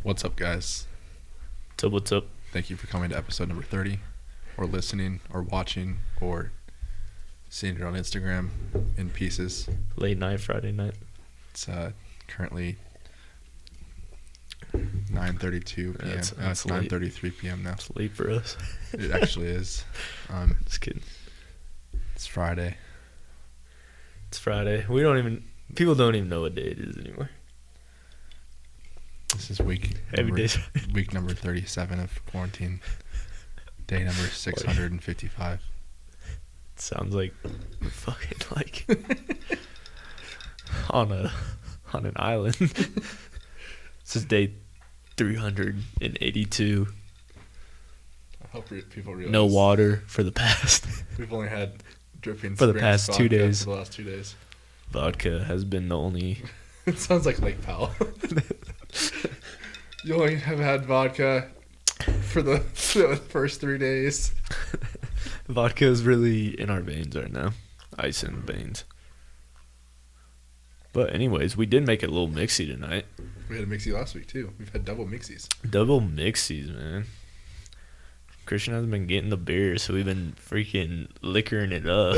What's up, guys? What's up? Thank you for coming to episode number 30, or listening, or watching, or seeing it on Instagram in pieces. Late night, Friday night. It's currently 9:32 p.m. That's It's 9:33 p.m. now. It's late for us. It actually is. Just kidding. It's Friday. It's Friday. People don't even know what day it is anymore. This is week number 37 of quarantine. Day number 655. It sounds like fucking like on an island. This is day 382. I hope people realize. No water for the past. We've only had dripping For the springs past 2 vodka days. For the last 2 days. Vodka has been the only. It sounds like Lake Powell. You only have had vodka for the first 3 days. Vodka is really in our veins right now. Ice in the veins. But anyways, we did make it a little mixy tonight. We had a mixie last week too. We've had double mixies. Double mixies, man. Christian hasn't been getting the beer, so we've been freaking liquoring it up.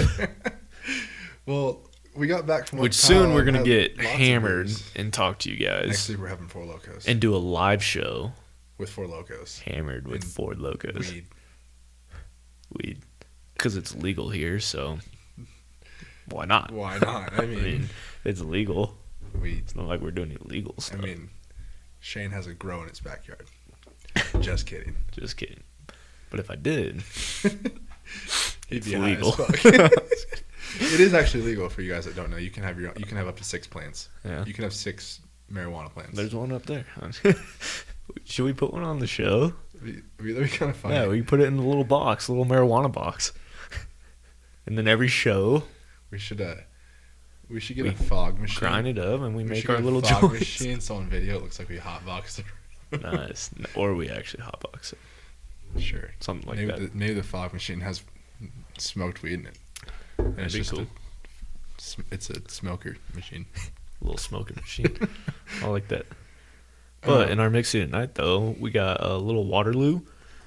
Well, we got back from Which soon we're going to get hammered and talk to you guys. Next week we're having Four Locos. And do a live show. With Four Locos. Hammered with And Four Locos. Weed. Because it's legal here, so why not? Why not? I mean it's legal. Weed. It's not like we're doing illegal stuff. I mean, Shane has a grow in his backyard. Just kidding. Just kidding. But if I did, He'd it's be legal. high as fuck. It is actually legal for you guys that don't know. You can have up to 6 plants. Yeah. You can have 6 marijuana plants. There's one up there. Should we put one on the show? That'd be kind of funny. Yeah, we put it in a little box, a little marijuana box. And then every show, We should get a fog machine. grind it up, and we make should our get a little fog joints. machine. So on video, it looks like we hotboxed it. Nice. Or we actually hotbox it. Sure. Something like maybe that. Maybe the fog machine has smoked weed in it. And That'd be cool. It's a smoker machine. A little smoking machine. I like that. But in our mixie tonight, though, we got a little Waterloo,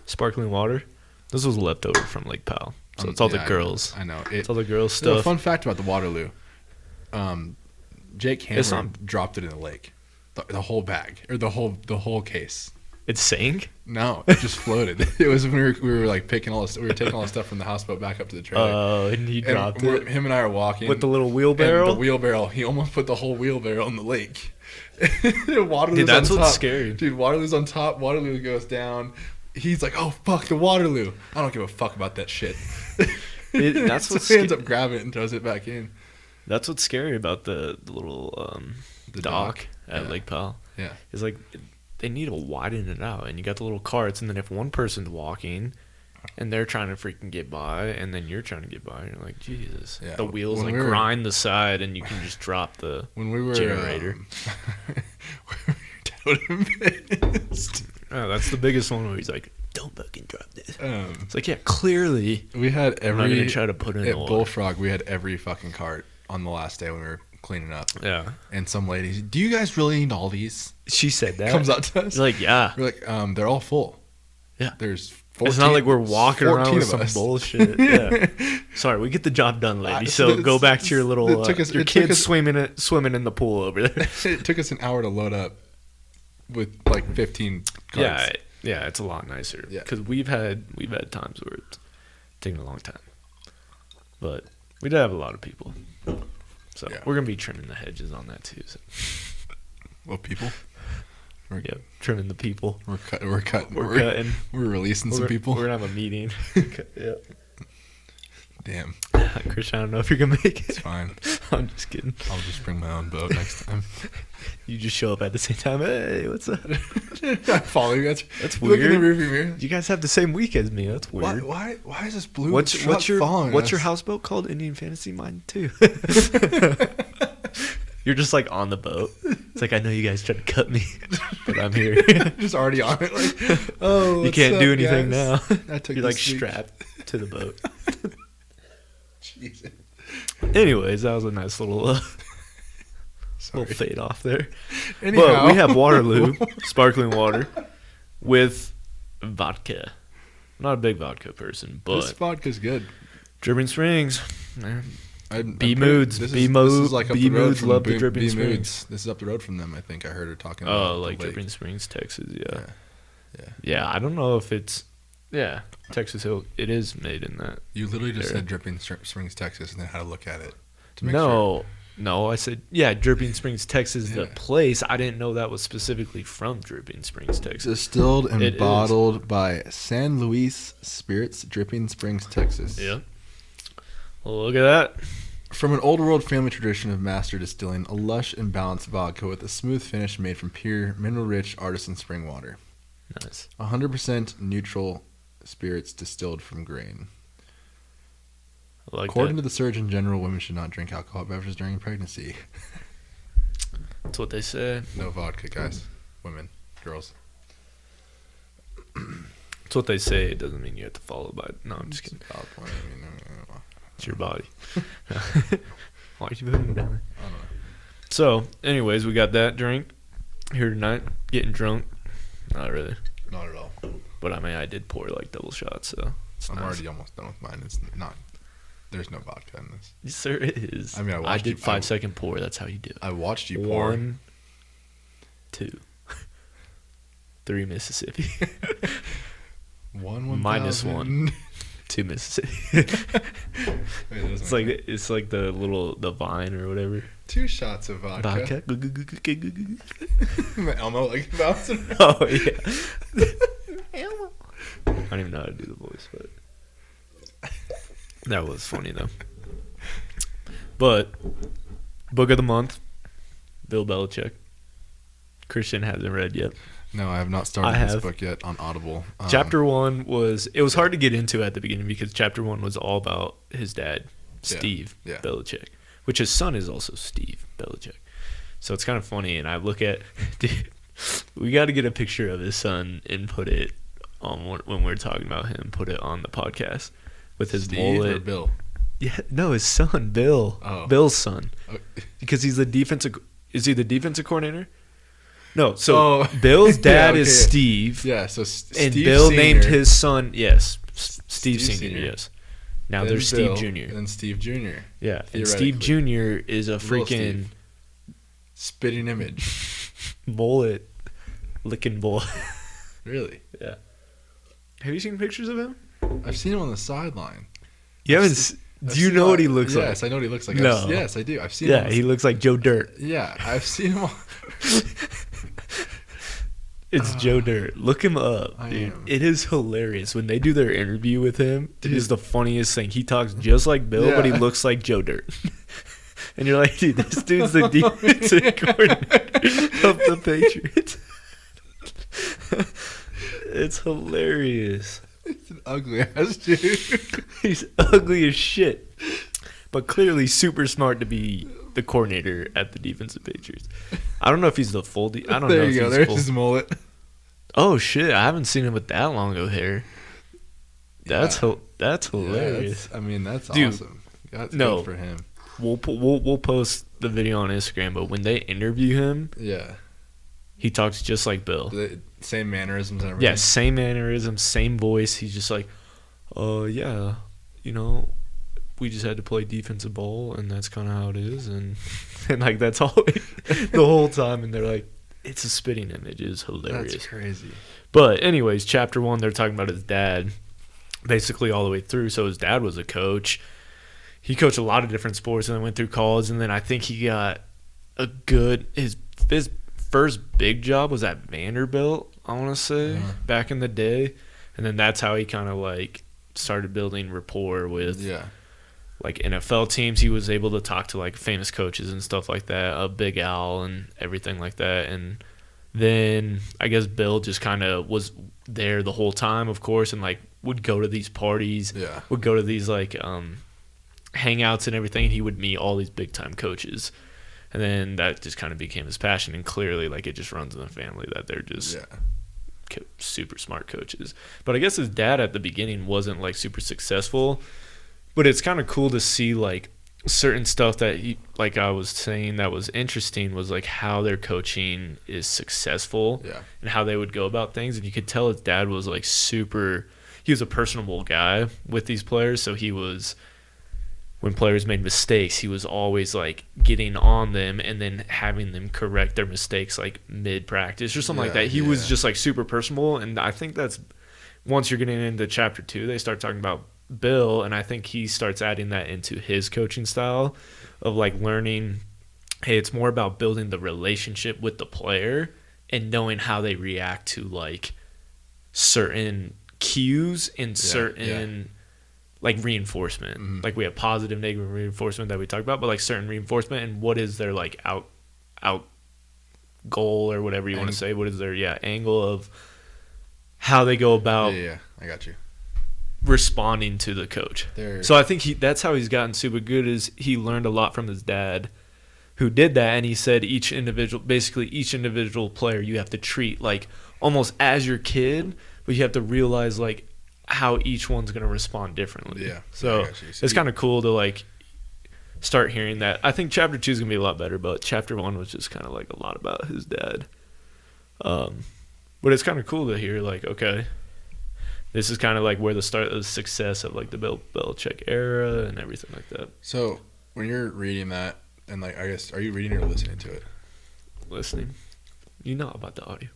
sparkling water. This was leftover from Lake Powell. So it's all the girls. I know. It's all the girls' So a stuff. fun fact about the Waterloo. Jake It's Hammer not- dropped it in the lake. The whole bag. Or the whole case. It sank? No, it just floated. It was when we were like picking all this. We were taking all the stuff from the houseboat back up to the trailer. Oh, and he dropped it. Him and I are walking With the little and wheelbarrow? the wheelbarrow. He almost put the whole wheelbarrow in the lake. Waterloo's Dude, that's on what's top. scary. Dude, Waterloo's on top. Waterloo goes down. He's like, "Oh fuck, the Waterloo! I don't give a fuck about that shit." That's so what's he ends up grabbing it and throws it back in. That's what's scary about the little The dock at Yeah. Lake Powell. Yeah. It's like they need to widen it out, and you got the little carts, and then if one person's walking and they're trying to freaking get by, and then you're trying to get by, and you're like, Jesus. Yeah. The wheels When like we were- grind the side, and you can just drop the When we were generator. your dad would have been pissed. Oh, that's the biggest one where he's like, don't fucking drop this. Um, It's like, yeah, clearly. we had I'm not every gonna try to put in at the water. Bullfrog. We had every fucking cart on the last day when we were cleaning up. Yeah. And some lady, do you guys really need all these? She said that. Comes up to us. He's like, yeah. We're like, they're all full. Yeah. There's 14. It's not like we're walking around 14 with of some us. bullshit. Yeah. Sorry, we get the job done, lady. So go back to your little it took us- your it took kids us- swimming in the pool over there. It took us an hour to load up with like 15 carts. Yeah, it's a lot nicer. Yeah. Because we've had times where it's taken a long time, but we did have a lot of people, so Yeah. we're gonna be trimming the hedges on that too. So Well, people. yeah, trimming the people. We're cutting. We're cutting. We're releasing some people. We're gonna have a meeting. Yeah. Damn, Christian, I don't know if you're gonna make it's it. fine. I'm just kidding. I'll just bring my own boat next time. You just show up at the same time. Hey, what's up? I follow you guys. That's Look in the weird. rearview mirror. You guys have the same week as me. That's weird. Why is this blue What's truck your following what's your us? houseboat called? Indian Fantasy? Mine too. You're just like on the boat. It's like, I know you guys tried to cut me, but I'm here. Just already on it. Like, oh, You what's can't up, do anything guys? now. I took You're like this week. strapped to the boat. Jesus. Anyways, that was a nice little Little fade off there. Anyhow. But we have Waterloo, sparkling water, with vodka. I'm not a big vodka person, This but vodka's good. Dripping Springs, man. I'm B pretty- Moods. This B is Moods. like up B the road Moods from love the B- Dripping B Springs. Moods. This is up the road from them. I think I heard her talking about. Oh, the like lake. Dripping Springs, Texas. Yeah. Yeah. Yeah. Yeah, I don't know if it's. Yeah, Texas Hill. It is made in that. You literally just There. said Dripping Springs, Texas, and then had to look at it to make No, sure. no, I said Dripping Springs, Texas, the Yeah. place. I didn't know that was specifically from Dripping Springs, Texas. Distilled and It is. bottled by San Luis Spirits, Dripping Springs, Texas. Yeah. Well, look at that. From an old world family tradition of master distilling, a lush and balanced vodka with a smooth finish made from pure, mineral-rich artisan spring water. Nice. 100% neutral spirits distilled from grain. I like According that. to the Surgeon General, women should not drink alcoholic beverages during pregnancy. That's what they say. No vodka, guys. Women, girls. That's what they say. It doesn't mean you have to follow by. No, I'm just kidding. Valid point. I mean, It's your body. Why are you putting it down there? I don't know. So, anyways, we got that drink here tonight. Getting drunk. Not really. Not at all. But I mean, I did pour like double shots, so it's I'm nice. already almost done with mine. It's not. There's no vodka in this. Yes, there is. I mean, I watched did you- 5-second pour. That's how you do it. I watched you pour. 1, 2, 3 Mississippi. 1 minus 1,000. 2 Mississippi. Wait, that doesn't It's make like the vine or whatever. 2 shots of vodka. Vodka. Elmo like bouncing. Oh yeah. I don't even know how to do the voice, but that was funny though. But book of the month, Bill Belichick. Christian hasn't read yet. No, I have not started I this have. book yet on Audible. Chapter 1 was hard to get into at the beginning because chapter 1 was all about his dad, Yeah, Steve yeah. Belichick, which his son is also Steve Belichick. So it's kind of funny, and I look at, dude, we got to get a picture of his son and put it on when we're talking about him. Put it on the podcast with his Steve or mullet. Bill? Yeah, no, his son, Bill. Oh. Bill's son, Oh, because he's the defensive. Is he the defensive coordinator? No, so Oh. Bill's dad Yeah, is okay. Steve. yeah, so And Steve Bill Sr., named his son, yes, Steve Steve Sr., Sr. yes. Now then there's Bill, Steve Jr. And then Steve Jr. Yeah, and Steve Jr. is a Little freaking Steve. Spitting image. mullet licking boy. Really? Yeah. Have you seen pictures of him? I've seen him on the sideline. You haven't. I've Do you seen know him what he on- looks like? Yes, I know what he looks like. No. Yes, I do. I've seen him. Yeah, he looks like Joe Dirt. Yeah, I've seen him on. It's Joe Dirt. Look him up, I dude. am. It is hilarious when they do their interview with him. It is the funniest thing. He talks just like Bill, but he Yeah. looks like Joe Dirt. And you're like, dude, this dude's the defensive coordinator of the Patriots. It's hilarious. It's an ugly ass dude. He's ugly as shit, but clearly super smart to be the coordinator at the defensive Patriots. I don't know if he's the full. I don't know. There if you go. he's There's full. his mullet. Oh shit! I haven't seen him with that long of hair. That's Yeah. that's Yeah, hilarious. that's Dude, awesome. That's no. good for him. We'll post the video on Instagram, but when they interview him, Yeah. he talks just like Bill. The same mannerisms and everything. Yeah, same mannerisms, same voice. He's just like, yeah, you know, we just had to play defensive ball, and that's kind of how it is, and and like that's all the whole time. And they're like, it's a spitting image. It's hilarious. That's crazy. But anyways, chapter 1, they're talking about his dad, basically all the way through. So his dad was a coach. He coached a lot of different sports, and then went through college, and then I think he got a good his first big job was at Vanderbilt, I want to say, back in the day. And then that's how he kind of like started building rapport with Yeah. like NFL teams. He was able to talk to like famous coaches and stuff like that, Big Al and everything like that. And then I guess Bill just kind of was there the whole time, of course, and like would go to these parties, Yeah. would go to these like hangouts and everything. And he would meet all these big time coaches. And then that just kind of became his passion. And clearly, like, it just runs in the family that they're just Yeah. super smart coaches. But I guess his dad at the beginning wasn't, like, super successful. But it's kind of cool to see, like, certain stuff that like I was saying that was interesting was like how their coaching is successful Yeah. and how they would go about things. And you could tell his dad was like he was a personable guy with these players. So he was, when players made mistakes, he was always like getting on them and then having them correct their mistakes like mid practice or something like that. He was just like super personable. And I think that's, once you're getting into chapter 2, they start talking about Bill, and I think he starts adding that into his coaching style of like learning, hey, it's more about building the relationship with the player and knowing how they react to like certain cues and certain like reinforcement. Mm-hmm. Like we have positive, negative reinforcement that we talked about, but like certain reinforcement and what is their like out goal or whatever you want to say. What is their angle of how they go about I got you. responding to the coach. So I think that's how he's gotten super good, is he learned a lot from his dad who did that, and he said each individual player you have to treat like almost as your kid, but you have to realize like how each one's going to respond differently. Yeah. So I got you. it's kind of cool to like start hearing that. I think chapter 2 is going to be a lot better, but chapter 1 was just kind of like a lot about his dad. But it's kind of cool to hear like, okay, this is kind of like where the start of the success of like the Bill Belichick era and everything like that. So when you're reading that, and like, I guess, are you reading or listening to it? Listening. You know about the audio.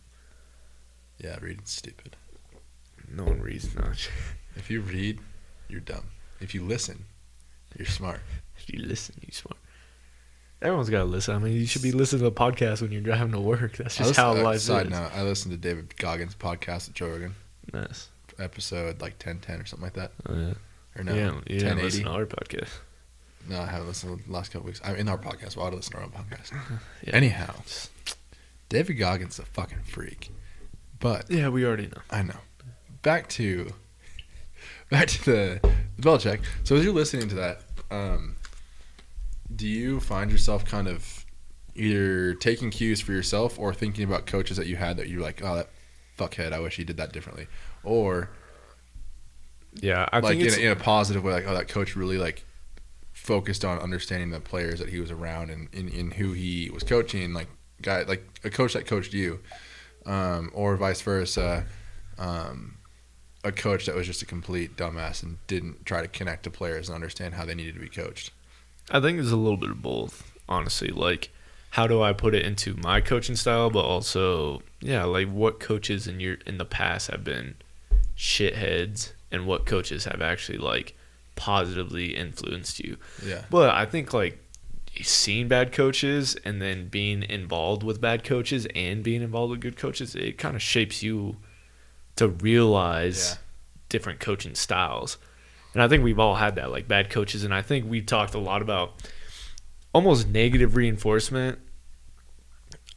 Yeah, reading's stupid. No one reads much. If you read, you're dumb. If you listen, you're smart. If you listen, you're smart. Everyone's got to listen. I mean, you should be listening to a podcast when you're driving to work. That's just how life is. Side note, I listened to David Goggins' podcast with Joe Rogan. Nice. Episode like 1010 or something like that. Oh, yeah. Or no, you didn't 1080. listen to our podcast. No, I haven't listened to the last couple weeks. I'm in our podcast. Well, I ought to listen to our own podcast. Yeah. Anyhow, David Goggins is a fucking freak. But Yeah, we already know. I know. Back to the Belichick. So as you're listening to that, do you find yourself kind of either taking cues for yourself or thinking about coaches that you had that you're like, oh, that fuckhead, I wish he did that differently? Or Yeah, I like think it's in a positive way, like, oh, that coach really like focused on understanding the players that he was around and in who he was coaching, like a coach that coached you, or vice versa, a coach that was just a complete dumbass and didn't try to connect to players and understand how they needed to be coached. I think it's a little bit of both, honestly. Like, how do I put it into my coaching style, but also, like what coaches in the past have been shitheads and what coaches have actually like positively influenced you. Yeah. But I think like seeing bad coaches and then being involved with bad coaches and being involved with good coaches, it kind of shapes you to realize different coaching styles. And I think we've all had that, like bad coaches. And I think we've talked a lot about almost negative reinforcement.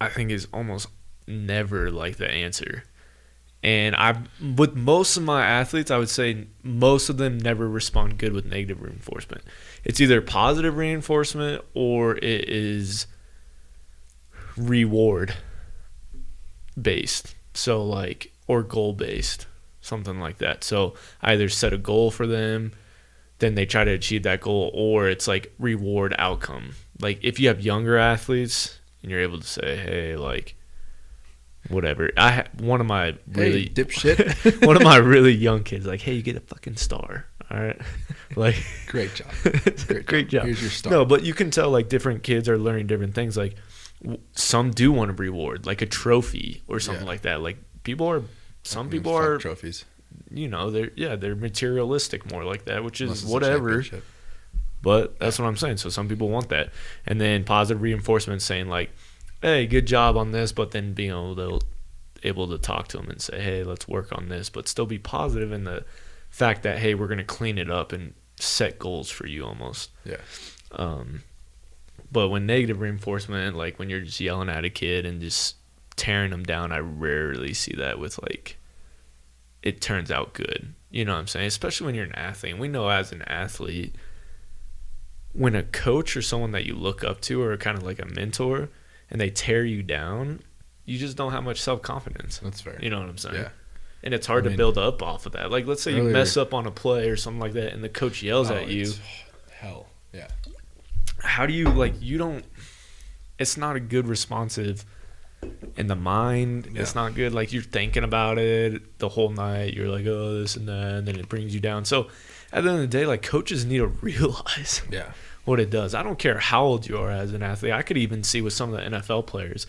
I think is almost never like the answer. And with most of my athletes, I would say most of them never respond good with negative reinforcement. It's either positive reinforcement or it is reward based. So like, or goal based, something like that. So I either set a goal for them, then they try to achieve that goal, or it's like reward outcome. Like if you have younger athletes and you're able to say, hey, like, whatever. One of my really dipshit. one of my really young kids, like, hey, you get a fucking star. All right, like, great job, great job. Here's your star. No, but you can tell like different kids are learning different things. Like some do want a reward, like a trophy or something like that. Like some people are trophies. You know, they're materialistic more like that, which is Unless it's a whatever. championship. But that's what I'm saying. So some people want that, and then positive reinforcement saying like, hey, good job on this, but then being able to talk to them and say, hey, let's work on this, but still be positive in the fact that, hey, we're going to clean it up and set goals for you almost. Yeah. But when negative reinforcement, like when you're just yelling at a kid and just tearing them down, I rarely see that with like, it turns out good. You know what I'm saying? Especially when you're an athlete. And we know as an athlete, when a coach or someone that you look up to or kind of like a mentor and they tear you down, you just don't have much self-confidence. That's fair. You know what I'm saying? Yeah. And it's hard to build up off of that. Like, let's say you mess up on a play or something like that and the coach yells at you. Hell. Yeah. how do you like you don't it's not a good responsive in the mind. Yeah. It's not good. Like you're thinking about it the whole night. You're like, oh, this and that, and then it brings you down. So at the end of the day, like coaches need to realize Yeah. what it does. I don't care how old you are as an athlete. I could even see with some of the NFL players.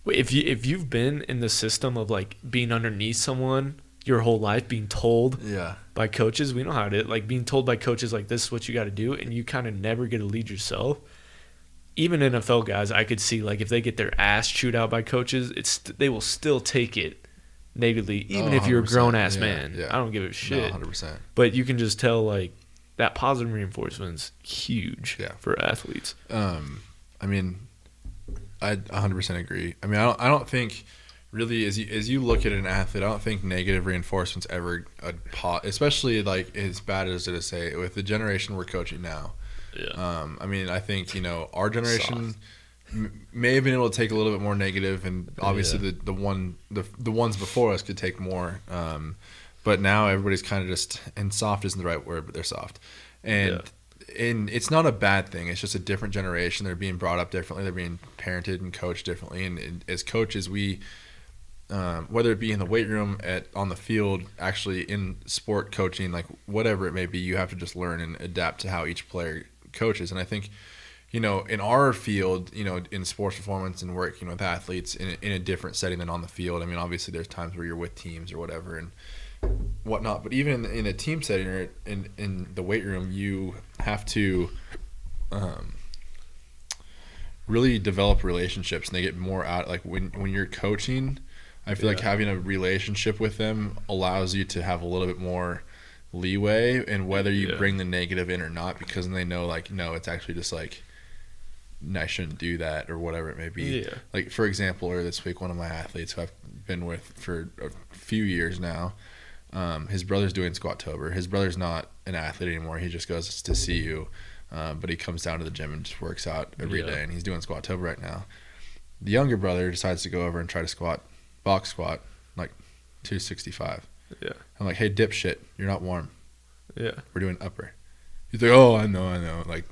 If you've been in the system of like being underneath someone your whole life, being told Yeah. by coaches, we know how to like being told by coaches like this is what you got to do, and you kind of never get to lead yourself. Even NFL guys, I could see like if they get their ass chewed out by coaches, they will still take it negatively, even if you're a 100%. grown ass Yeah, man. yeah. I don't give a shit. No, 100%. But you can just tell like that positive reinforcement's huge Yeah. for athletes. I mean, I 100% agree. I mean, I don't think really as you look at an athlete, I don't think negative reinforcement's ever especially like as bad as it is say with the generation we're coaching now. Yeah. I mean, I think our generation may have been able to take a little bit more negative, and obviously the ones before us could take more. But now everybody's kind of just, and soft isn't the right word, but they're soft, and it's not a bad thing. It's just a different generation. They're being brought up differently. They're being parented and coached differently. And as coaches, we whether it be in the weight room, on the field, actually in sport coaching, like whatever it may be, you have to just learn and adapt to how each player coaches. And I think, in our field, in sports performance and working with athletes in a different setting than on the field. I mean, obviously there's times where you're with teams or whatever and whatnot, but even in a team setting or in the weight room, you have to really develop relationships, and they get more out. Like when you're coaching, I feel like having a relationship with them allows you to have a little bit more leeway in whether you bring the negative in or not, because then they know like, no, it's actually just like, I shouldn't do that or whatever it may be. Yeah. Like for example, earlier this week, one of my athletes who I've been with for a few years now, his brother's doing Squattober. His brother's not an athlete anymore. He just goes to see you, but he comes down to the gym and just works out every day, and he's doing Squattober right now. The younger brother decides to go over and try to box squat like 265. Yeah. I'm like, hey, dipshit, you're not warm. Yeah. We're doing upper. He's like, oh, I know. Like,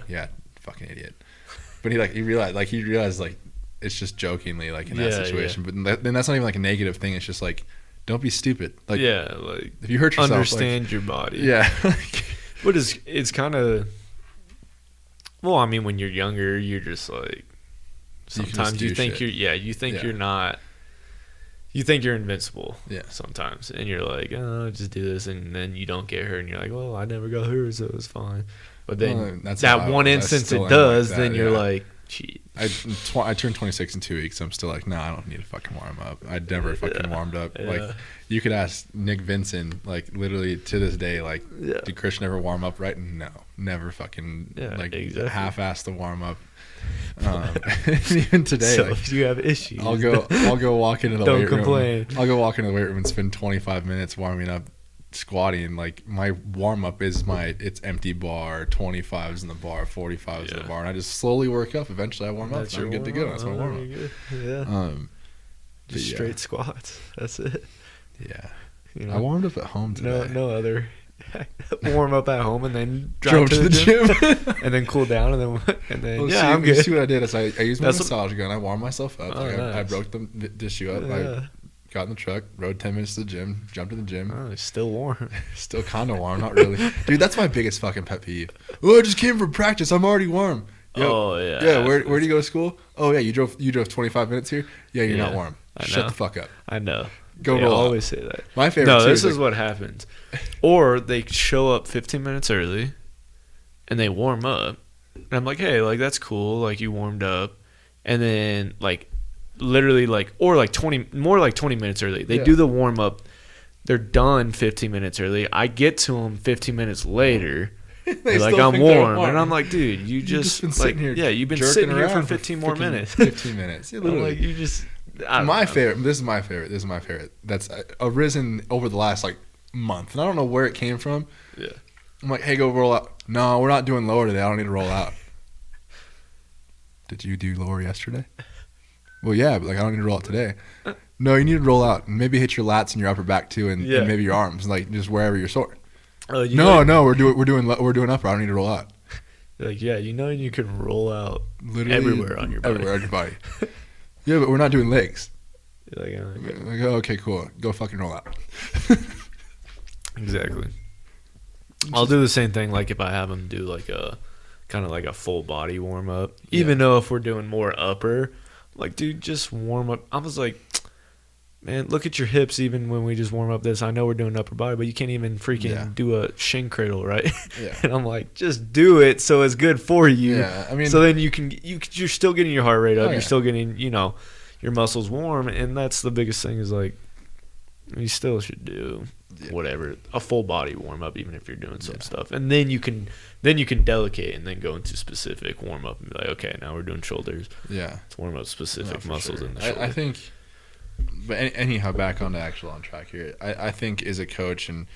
Yeah. Fucking idiot. But he realized like it's just jokingly like in that situation. But then that's not even like a negative thing. It's just like, don't be stupid. Like, like if you hurt yourself, understand your body. Yeah. But it's kind of, well, I mean, when you're younger, you're just like, sometimes you think you're not. You think you're invincible sometimes, and you're like, oh, just do this, and then you don't get hurt, and you're like, well, I never got hurt, so it's fine. But then that one instance it does, then you're like, gee. I turned 26 in 2 weeks, so I'm still like, no, I don't need to fucking warm up. I never fucking warmed up. Yeah. Like, you could ask Nick Vincent, like, literally to this day, like, did Christian ever warm up right? No. Never fucking, half-assed the warm up. Even today, so like, if you have issues, I'll go walk into the weight room. Don't complain. I'll go walk into the weight room and spend 25 minutes warming up, squatting. Like my warm up is it's empty bar, 25s in the bar, 45s in the bar, and I just slowly work up. Eventually, I warm up. And I'm good to go. That's my warm up. Yeah. Just straight squats. That's it. Yeah. I warmed up at home today. No other. Warm up at home and then drove to the gym. And then cool down and then I'm good. good. See what I did is I used my massage gun. I warmed myself up. Nice. I broke the shoe up. I got in the truck, rode 10 minutes to the gym, jumped in the gym. Oh, it's still warm. Still kind of warm, not really. Dude, that's my biggest fucking pet peeve. Oh, I just came from practice. I'm already warm. Yep. Oh yeah. Yeah. Where do you go to school? Oh yeah, you drove 25 minutes here. Yeah, you're not warm. Shut the fuck up. I know. Go they roll always up. say that. My favorite. No, this is what happens. Or they show up 15 minutes early, and they warm up. And I'm like, hey, like that's cool. Like you warmed up, and then like literally like 20 minutes early. They do the warm up. They're done 15 minutes early. I get to them 15 minutes later. They're like, I'm warm. And I'm like, dude, you just been sitting here. Yeah, you've been sitting here for 15 more minutes. 15 minutes. Literally. Like you just. Favorite. This is my favorite. That's arisen over the last like month, and I don't know where it came from. Yeah. I'm like, hey, go roll out. No, we're not doing lower today. I don't need to roll out. Did you do lower yesterday? Well, yeah, but like I don't need to roll out today. No, you need to roll out and maybe hit your lats and your upper back too, and maybe your arms, like just wherever you're sore. No, we're doing upper. I don't need to roll out. Like, yeah, you can roll out Literally everywhere on your body. Everywhere on your body. Yeah, but we're not doing legs. You're like, oh, okay. Like, oh, okay, cool. Go fucking roll out. Exactly. I'll do the same thing, like if I have them do like a kind of like a full body warm up. Even though if we're doing more upper, like, dude, just warm up. I was like, man, look at your hips. Even when we just warm up this, I know we're doing upper body, but you can't even freaking do a shin cradle, right? Yeah. And I'm like, just do it so it's good for you. Yeah, I mean, so then you're still getting your heart rate up. Oh, yeah. You're still getting, your muscles warm, and that's the biggest thing is like, you still should do whatever, a full body warm up, even if you're doing some stuff, and then you can delegate and then go into specific warm up and be like, okay, now we're doing shoulders. Yeah, let's warm up specific muscles in the shoulder. I think, but anyhow, back on track here. I think as a coach in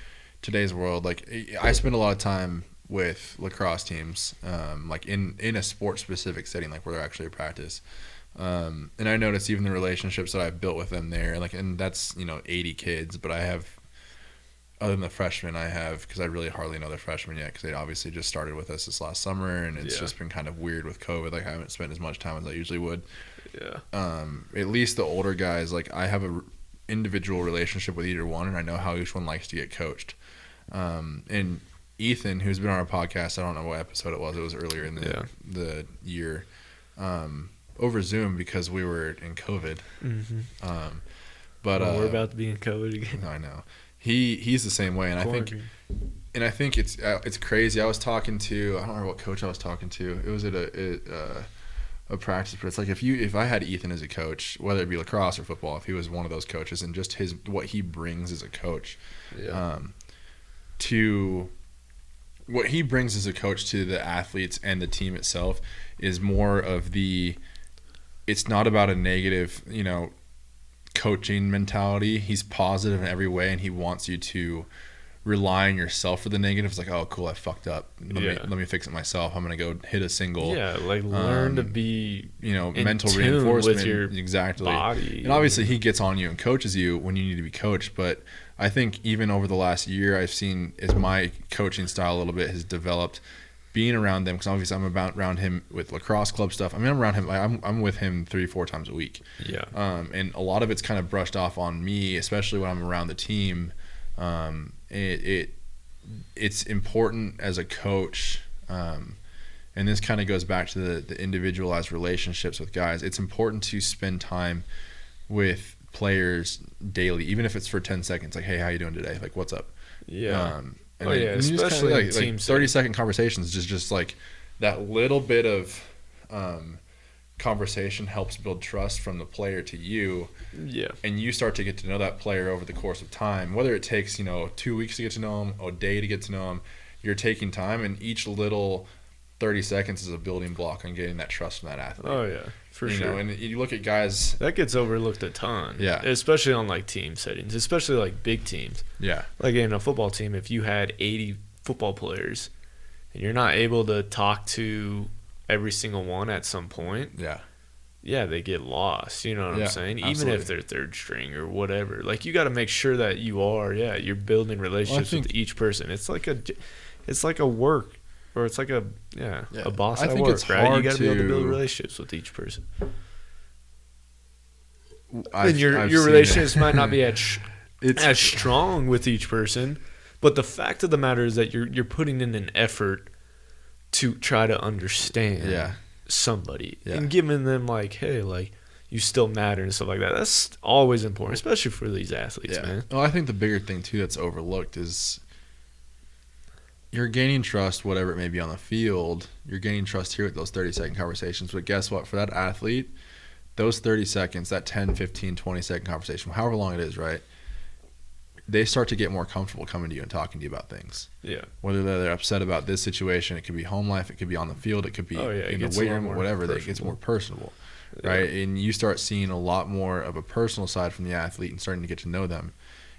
today's world, like I spend a lot of time with lacrosse teams, like in a sport specific setting, like where they're actually at practice. And I notice even the relationships that I've built with them there, and that's 80 kids, but I have, other than the freshmen, because I really hardly know the freshmen yet, because they obviously just started with us this last summer, and it's just been kind of weird with COVID. Like I haven't spent as much time as I usually would. Yeah. At least the older guys, like I have a individual relationship with either one, and I know how each one likes to get coached. And Ethan, who's been on our podcast, I don't know what episode it was. It was earlier in the year. Over Zoom because we were in COVID. Mm-hmm. But we're about to be in COVID again. I know. He's the same way, and I think it's crazy. I was talking to, I don't remember what coach I was talking to. It was at a practice, but it's like if I had Ethan as a coach, whether it be lacrosse or football, if he was one of those coaches, and just what he brings as a coach, to what he brings as a coach to the athletes and the team itself is more of it's not about a negative, coaching mentality. He's positive in every way, and he wants you to rely on yourself for the negative. It's like, oh, cool, I fucked up. Let me fix it myself. I'm gonna go hit a single. Yeah, like learn to be, mental reinforcement with your body. And obviously, he gets on you and coaches you when you need to be coached. But I think even over the last year, I've seen as my coaching style a little bit has developed. Being around them, because obviously I'm around him with lacrosse club stuff. I mean, I'm around him. Like I'm with him 3-4 times a week. Yeah. And a lot of it's kind of brushed off on me, especially when I'm around the team. It's important as a coach, and this kind of goes back to the individualized relationships with guys. It's important to spend time with players daily, even if it's for 10 seconds. Like, hey, how you doing today? Like, what's up? Yeah. Especially like team 30-second conversations, just like that little bit of conversation helps build trust from the player to you. Yeah. And you start to get to know that player over the course of time, whether it takes 2 weeks to get to know him, a day to get to know him. You're taking time, and each little 30 seconds is a building block on getting that trust from that athlete. Oh yeah, for sure. And you look at guys that gets overlooked a ton. Yeah, especially on like team settings, especially like big teams. Yeah, like in a football team, if you had 80 football players and you're not able to talk to every single one at some point, yeah, they get lost. You know what I'm saying? Absolutely. Even if they're third string or whatever, like you got to make sure that you're building relationships with each person. It's like a work. Or it's like a boss at work, right? You got to be able to build relationships with each person. And your relationships might not be as strong with each person, but the fact of the matter is that you're putting in an effort to try to understand somebody and giving them like, hey, like you still matter and stuff like that. That's always important, especially for these athletes, man. Well, I think the bigger thing too that's overlooked is you're gaining trust, whatever it may be on the field. You're gaining trust here with those 30-second conversations. But guess what? For that athlete, those 30 seconds, that 10, 15, 20-second conversation, however long it is, right? They start to get more comfortable coming to you and talking to you about things. Yeah. Whether they're upset about this situation, it could be home life, it could be on the field, it could be in the weight room or whatever. It gets more personable, right? And you start seeing a lot more of a personal side from the athlete and starting to get to know them.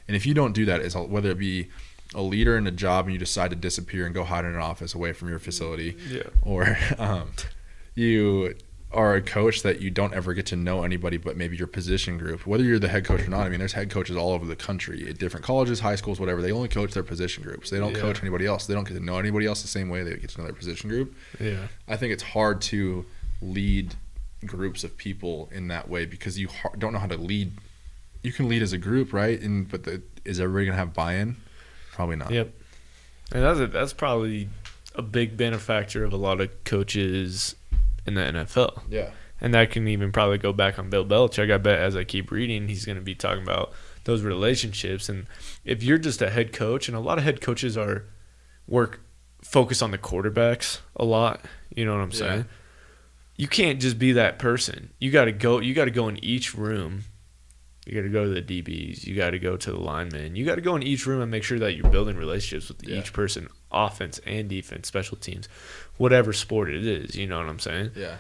And if you don't do that, whether it be a leader in a job and you decide to disappear and go hide in an office away from your facility, or you are a coach that you don't ever get to know anybody but maybe your position group, whether you're the head coach or not. I mean, there's head coaches all over the country at different colleges, high schools, whatever. They only coach their position groups. They don't coach anybody else. They don't get to know anybody else the same way they get to know their position group. Yeah. I think it's hard to lead groups of people in that way because you don't know how to lead. You can lead as a group, right? But is everybody going to have buy-in? Probably not. Yep. And that's probably a big benefactor of a lot of coaches in the NFL. Yeah. And that can even probably go back on Bill Belichick. I bet as I keep reading, he's going to be talking about those relationships. And if you're just a head coach, and a lot of head coaches focus on the quarterbacks a lot, you know what I'm saying? You can't just be that person. You got to go in each room. You got to go to the DBs. You got to go to the linemen. You got to go in each room and make sure that you're building relationships with each person, offense and defense, special teams, whatever sport it is. You know what I'm saying? Yeah.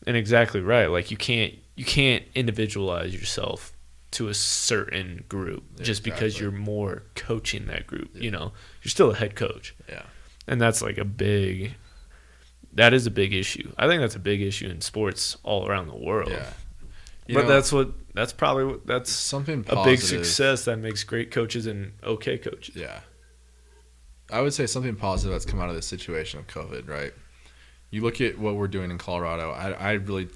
And exactly right. Like you can't individualize yourself to a certain group just because you're more coaching that group. You know, you're still a head coach. Yeah. And that's like that is a big issue. I think that's a big issue in sports all around the world. Yeah. But that's probably something a big success that makes great coaches and okay coaches. Yeah. I would say something positive that's come out of this situation of COVID, right? You look at what we're doing in Colorado. I really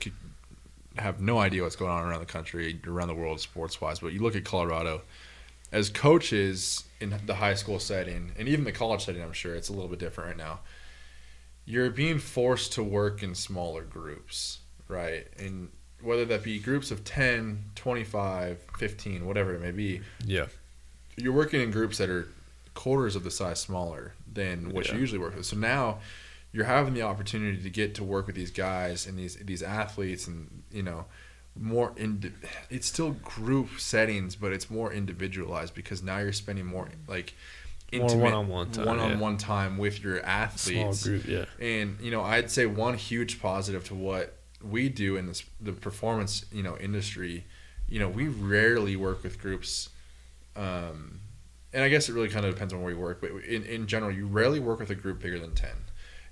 have no idea what's going on around the country, around the world, sports-wise. But you look at Colorado, as coaches in the high school setting, and even the college setting, I'm sure it's a little bit different right now. You're being forced to work in smaller groups, right? And whether that be groups of 10, 25, 15, whatever it may be. Yeah. You're working in groups that are quarters of the size smaller than what you usually work with. So now you're having the opportunity to get to work with these guys and these athletes and, you know, it's still group settings, but it's more individualized because now you're spending more like intimate one-on-one time with your athletes. Small group, yeah. And, you know, I'd say one huge positive to what we do in the performance, you know, industry, you know, we rarely work with groups, and I guess it really kind of depends on where you work, but in general, you rarely work with a group bigger than 10,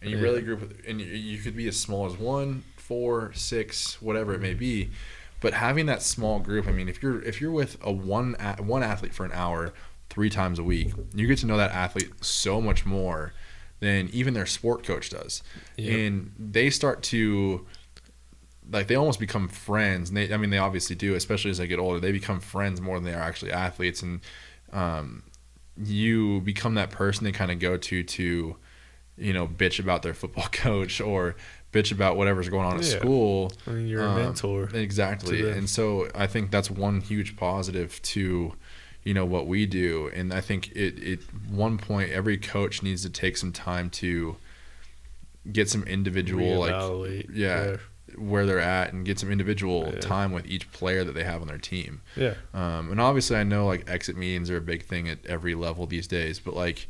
and you rarely group with, and you could be as small as 1, 4, 6, whatever it may be, but having that small group, I mean, if you're with one athlete for an hour 3 times a week, you get to know that athlete so much more than even their sport coach does, and they start to, like, they almost become friends. And they obviously do, especially as they get older. They become friends more than they are actually athletes. And you become that person they kind of go to, you know, bitch about their football coach or bitch about whatever's going on at school. I mean, you're a mentor. Exactly. And so I think that's one huge positive to, you know, what we do. And I think at one point, every coach needs to take some time to get some individual, where they're at and get some individual time with each player that they have on their team. Yeah. And obviously I know like exit meetings are a big thing at every level these days, but like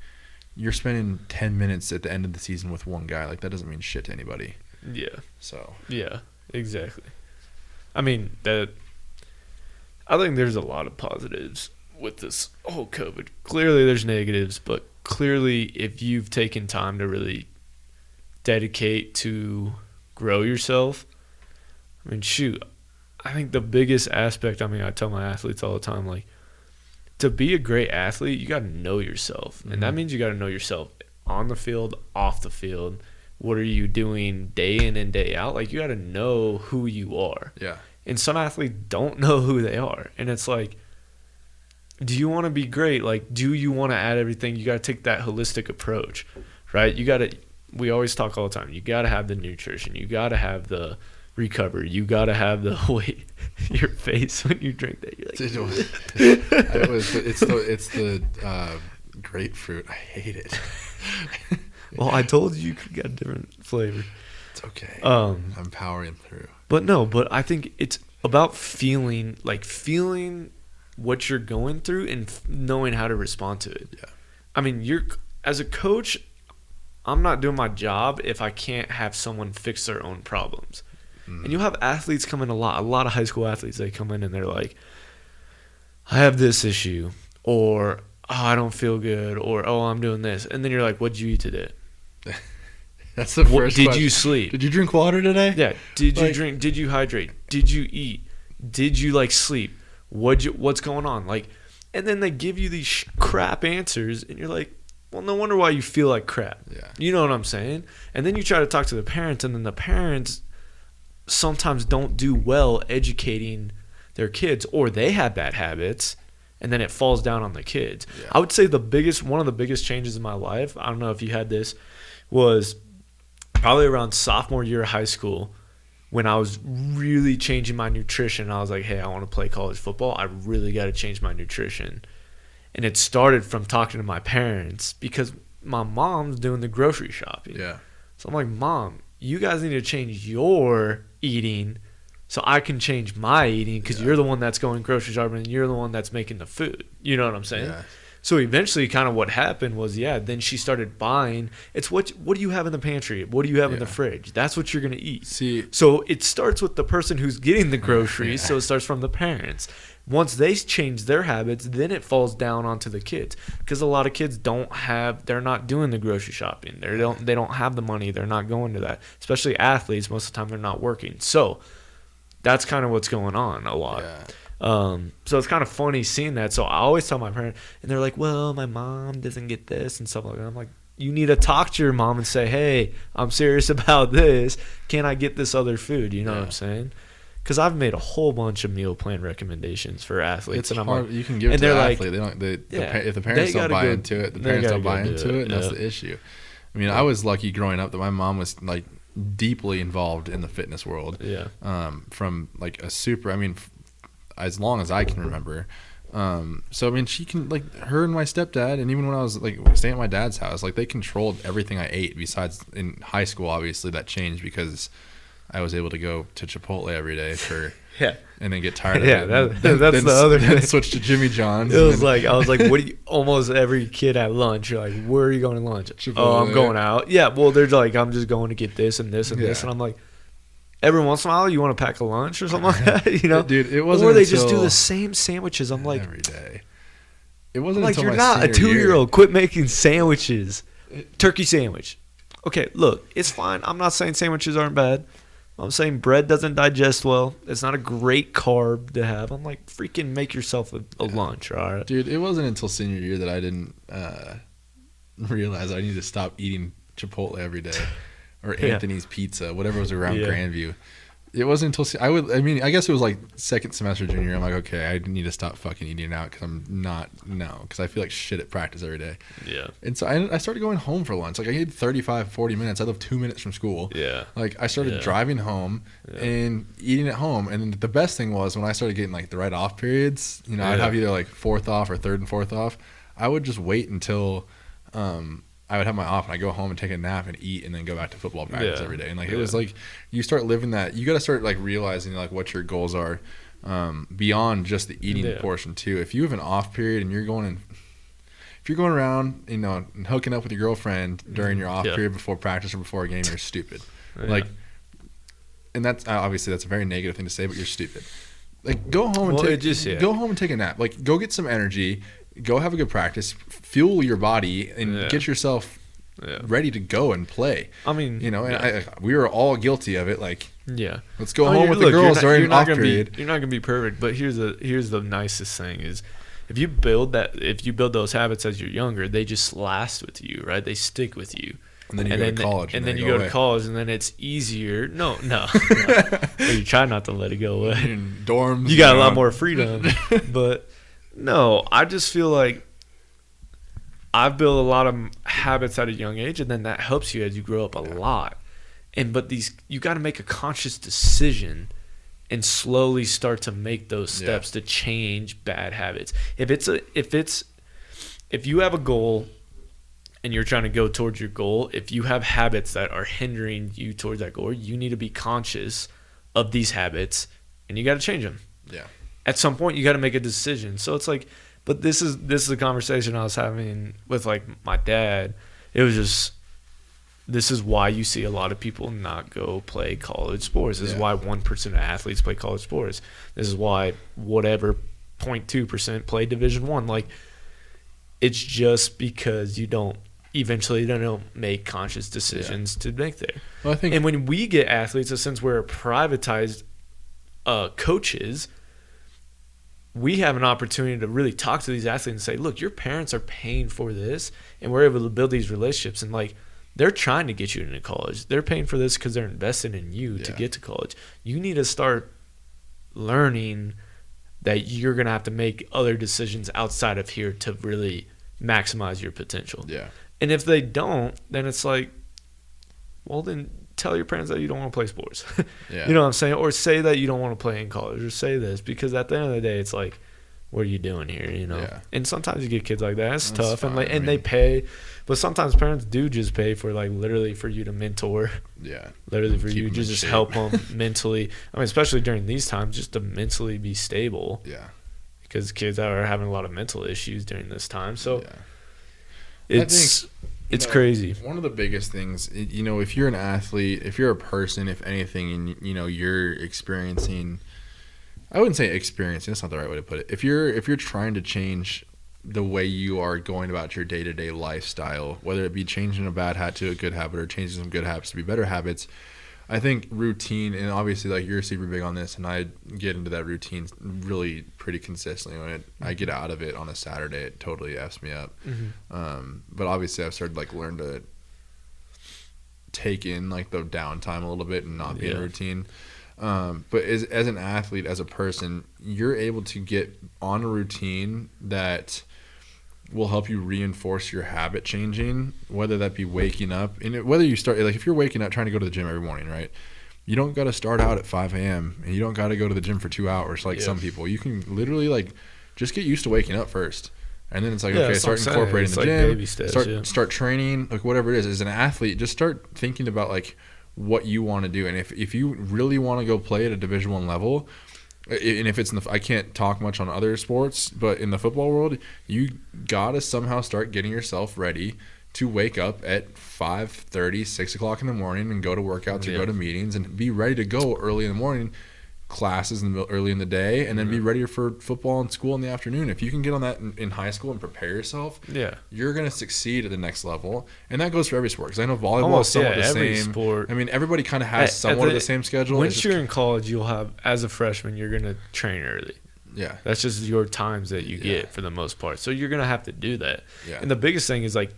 you're spending 10 minutes at the end of the season with one guy. Like that doesn't mean shit to anybody. Yeah. So. Yeah, exactly. I mean, I think there's a lot of positives with this whole COVID. Clearly there's negatives, but clearly if you've taken time to really dedicate to grow yourself, I mean, shoot, I think the biggest aspect, I mean, I tell my athletes all the time, like, to be a great athlete, you got to know yourself. Mm-hmm. And that means you got to know yourself on the field, off the field. What are you doing day in and day out? Like, you got to know who you are. Yeah. And some athletes don't know who they are. And it's like, do you want to be great? Like, do you want to add everything? You got to take that holistic approach, right? We always talk all the time. You got to have the nutrition. You got to have the recovery. You got to have the wait. Your face when you drink that. You're like, it's the grapefruit. I hate it. Well, I told you could get a different flavor. It's okay. I'm powering through. But I think it's about feeling what you're going through and knowing how to respond to it. Yeah. I mean, as a coach, I'm not doing my job if I can't have someone fix their own problems. Mm-hmm. And you'll have athletes come in a lot of high school athletes, they come in and they're like, I have this issue, or I don't feel good, or I'm doing this. And then you're like, what'd you eat today? That's the first Did question. you sleep? Did you drink water today? Yeah. Did you Like- drink? Did you hydrate? Did you drink? Did you hydrate? Did you eat? Did you like sleep? What's going on? Like, and then they give you these crap answers, and you're like, well, no wonder why you feel like crap. Yeah. You know what I'm saying? And then you try to talk to the parents, and then the parents sometimes don't do well educating their kids, or they have bad habits, and then it falls down on the kids. Yeah. I would say one of the biggest changes in my life, I don't know if you had this, was probably around sophomore year of high school when I was really changing my nutrition. I was like, hey, I want to play college football. I really got to change my nutrition. And it started from talking to my parents because my mom's doing the grocery shopping. Yeah. So I'm like, Mom, you guys need to change your eating so I can change my eating because you're the one that's going grocery shopping and you're the one that's making the food. You know what I'm saying? Yeah. So eventually kind of what happened was, then she started buying. It's what do you have in the pantry? What do you have in the fridge? That's what you're going to eat. See, So it starts with the person who's getting the groceries. So it starts from the parents. Once they change their habits, then it falls down onto the kids because a lot of kids they're not doing the grocery shopping. They don't have the money. They're not going to that. Especially athletes, most of the time they're not working. So that's kind of what's going on a lot. yeah. So it's kind of funny seeing that. So I always tell my parents, and they're like, well, my mom doesn't get this and stuff like that. I'm like, you need to talk to your mom and say, hey, I'm serious about this. Can I get this other food? You know what I'm saying? Because I've made a whole bunch of meal plan recommendations for athletes. It's and I'm hard. like, You can give it and to the they're like, athlete. They don't. If the they parents don't gotta buy go- into it, the they parents gotta don't buy go do into it, and that's yeah. the issue. I mean, I was lucky growing up that my mom was like deeply involved in the fitness world. Yeah. From like a super. I mean, as long as I can remember. So I mean, she can like her and my stepdad, and even when I was like staying at my dad's house, like they controlled everything I ate. Besides in high school, obviously that changed because I was able to go to Chipotle every day for. Yeah. And then get tired of Yeah, it. that's the other Then thing. switch to Jimmy John's. It was and like, I was like, what do you, almost every kid at lunch, you're like, where are you going to lunch? Oh, I'm Chipotle. going out. Yeah, well, they're like, I'm just going to get this and this and this. Yeah. And I'm like, every once in a while, you want to pack a lunch or something like that, you know? Dude, it wasn't Or they just do until the same sandwiches. I'm like, every day. It wasn't like until you're my not a senior year. 2-year-old. Quit making sandwiches. Turkey sandwich. Okay, look, it's fine. I'm not saying sandwiches aren't bad. I'm saying bread doesn't digest well. It's not a great carb to have. I'm like, freaking make yourself a lunch, all right? Dude, it wasn't until senior year that I didn't realize I needed to stop eating Chipotle every day or Yeah. Anthony's Pizza, whatever was around Yeah. Grandview. It wasn't until I guess it was like second semester junior year. I'm like, okay, I need to stop fucking eating out because because I feel like shit at practice every day. Yeah. And so I started going home for lunch. Like I had 35, 40 minutes. I live 2 minutes from school. Yeah. Like I started Yeah. driving home and eating at home. And then the best thing was when I started getting like the right off periods, you know, I'd Yeah. have either like fourth off or third and fourth off. I would just wait until I would have my off and I go home and take a nap and eat and then go back to football practice Yeah. every day. And like it Yeah. was like you start living that. You got to start like realizing like what your goals are beyond just the eating Yeah. portion too. If you have an off period and you're going if you're going around, you know, and hooking up with your girlfriend during your off Yeah. period before practice or before a game, you're stupid. Yeah. Like, and that's obviously that's a very negative thing to say, but you're stupid. Like, go home and Well, take yeah. go home and take a nap. Like, go get some energy, go have a good practice, fuel your body, and Yeah. get yourself Yeah. ready to go and play. I mean, You know, and yeah. we were all guilty of it. Like, Yeah. let's go I home mean, with look, the girls you're during not off gonna period. you're not gonna be perfect, but here's the nicest thing is, if you build those habits as you're younger, they just last with you, right? They stick with you. And then you go to college, and then they you go go to away. college, and then it's easier. No. Well, you try not to let it go away. In dorms, You got a lot know. more freedom, but no, I just feel like I've built a lot of habits at a young age, and then that helps you as you grow up a lot. But you got to make a conscious decision and slowly start to make those steps to change bad habits. If you have a goal and you're trying to go towards your goal, if you have habits that are hindering you towards that goal, you need to be conscious of these habits and you got to change them. Yeah. At some point you got to make a decision. So it's like, but this is a conversation I was having with like my dad. It was just, this is why you see a lot of people not go play college sports. This is why 1% of athletes play college sports. This is why whatever 0.2% play Division I. Like, it's just because you eventually they don't make conscious decisions to make there. Well, I think And when we get athletes, so since we're privatized coaches, we have an opportunity to really talk to these athletes and say, look, your parents are paying for this, and we're able to build these relationships. And, like, they're trying to get you into college. They're paying for this because they're invested in you to get to college. You need to start learning that you're going to have to make other decisions outside of here to really maximize your potential. Yeah. And if they don't, then it's like, well, then tell your parents that you don't want to play sports. Yeah. You know what I'm saying? Or say that you don't want to play in college, or say this, because at the end of the day, it's like, what are you doing here? You know? Yeah. And sometimes you get kids like that. It's That's tough. fine. And like, I and mean- they pay, but sometimes parents do just pay for, like, literally for you to mentor, Yeah. literally for Keep you them to in just shape. help them mentally. I mean, especially during these times, just to mentally be stable, Yeah. because kids are having a lot of mental issues during this time. So Yeah. it's You know, crazy. One of the biggest things, you know, if you're an athlete, if you're a person, if anything, and you know you're experiencing, I wouldn't say experiencing. That's not the right way to put it. If you're trying to change the way you are going about your day-to-day lifestyle, whether it be changing a bad habit to a good habit or changing some good habits to be better habits, I think routine, and obviously like you're super big on this, and I get into that routine really pretty consistently. When I get out of it on a Saturday, it totally F's me up. But obviously I've started like learn to take in like the downtime a little bit and not be in Yeah. routine. But as an athlete, as a person, you're able to get on a routine that will help you reinforce your habit changing, whether that be waking up, and whether you start, like if you're waking up trying to go to the gym every morning, right? You don't got to start out at 5 a.m. and you don't got to go to the gym for 2 hours like Yeah. some people. You can literally like just get used to waking up first. And then it's like, Yeah, okay, that's what start I'm saying. incorporating It's the like gym, baby steps, start training, like whatever it is. As an athlete, just start thinking about like what you want to do. And if you really want to go play at a Division I level, and if it's in the, I can't talk much on other sports, but in the football world, you gotta somehow start getting yourself ready to wake up at 5:30, 6 o'clock in the morning and go to workouts or Yeah. go to meetings and be ready to go early in the morning, classes early in the day, and then be ready for football and school in the afternoon. If you can get on that in high school and prepare yourself, Yeah. you're going to succeed at the next level. And that goes for every sport, because I know volleyball Almost, is somewhat yeah, the every same. sport. I mean, everybody kind of has At somewhat of the same schedule. It's Once just- you're in college, you'll have, as a freshman, you're going to train early. yeah. That's just your times that you Yeah. get for the most part. So you're going to have to do that. Yeah. And the biggest thing is like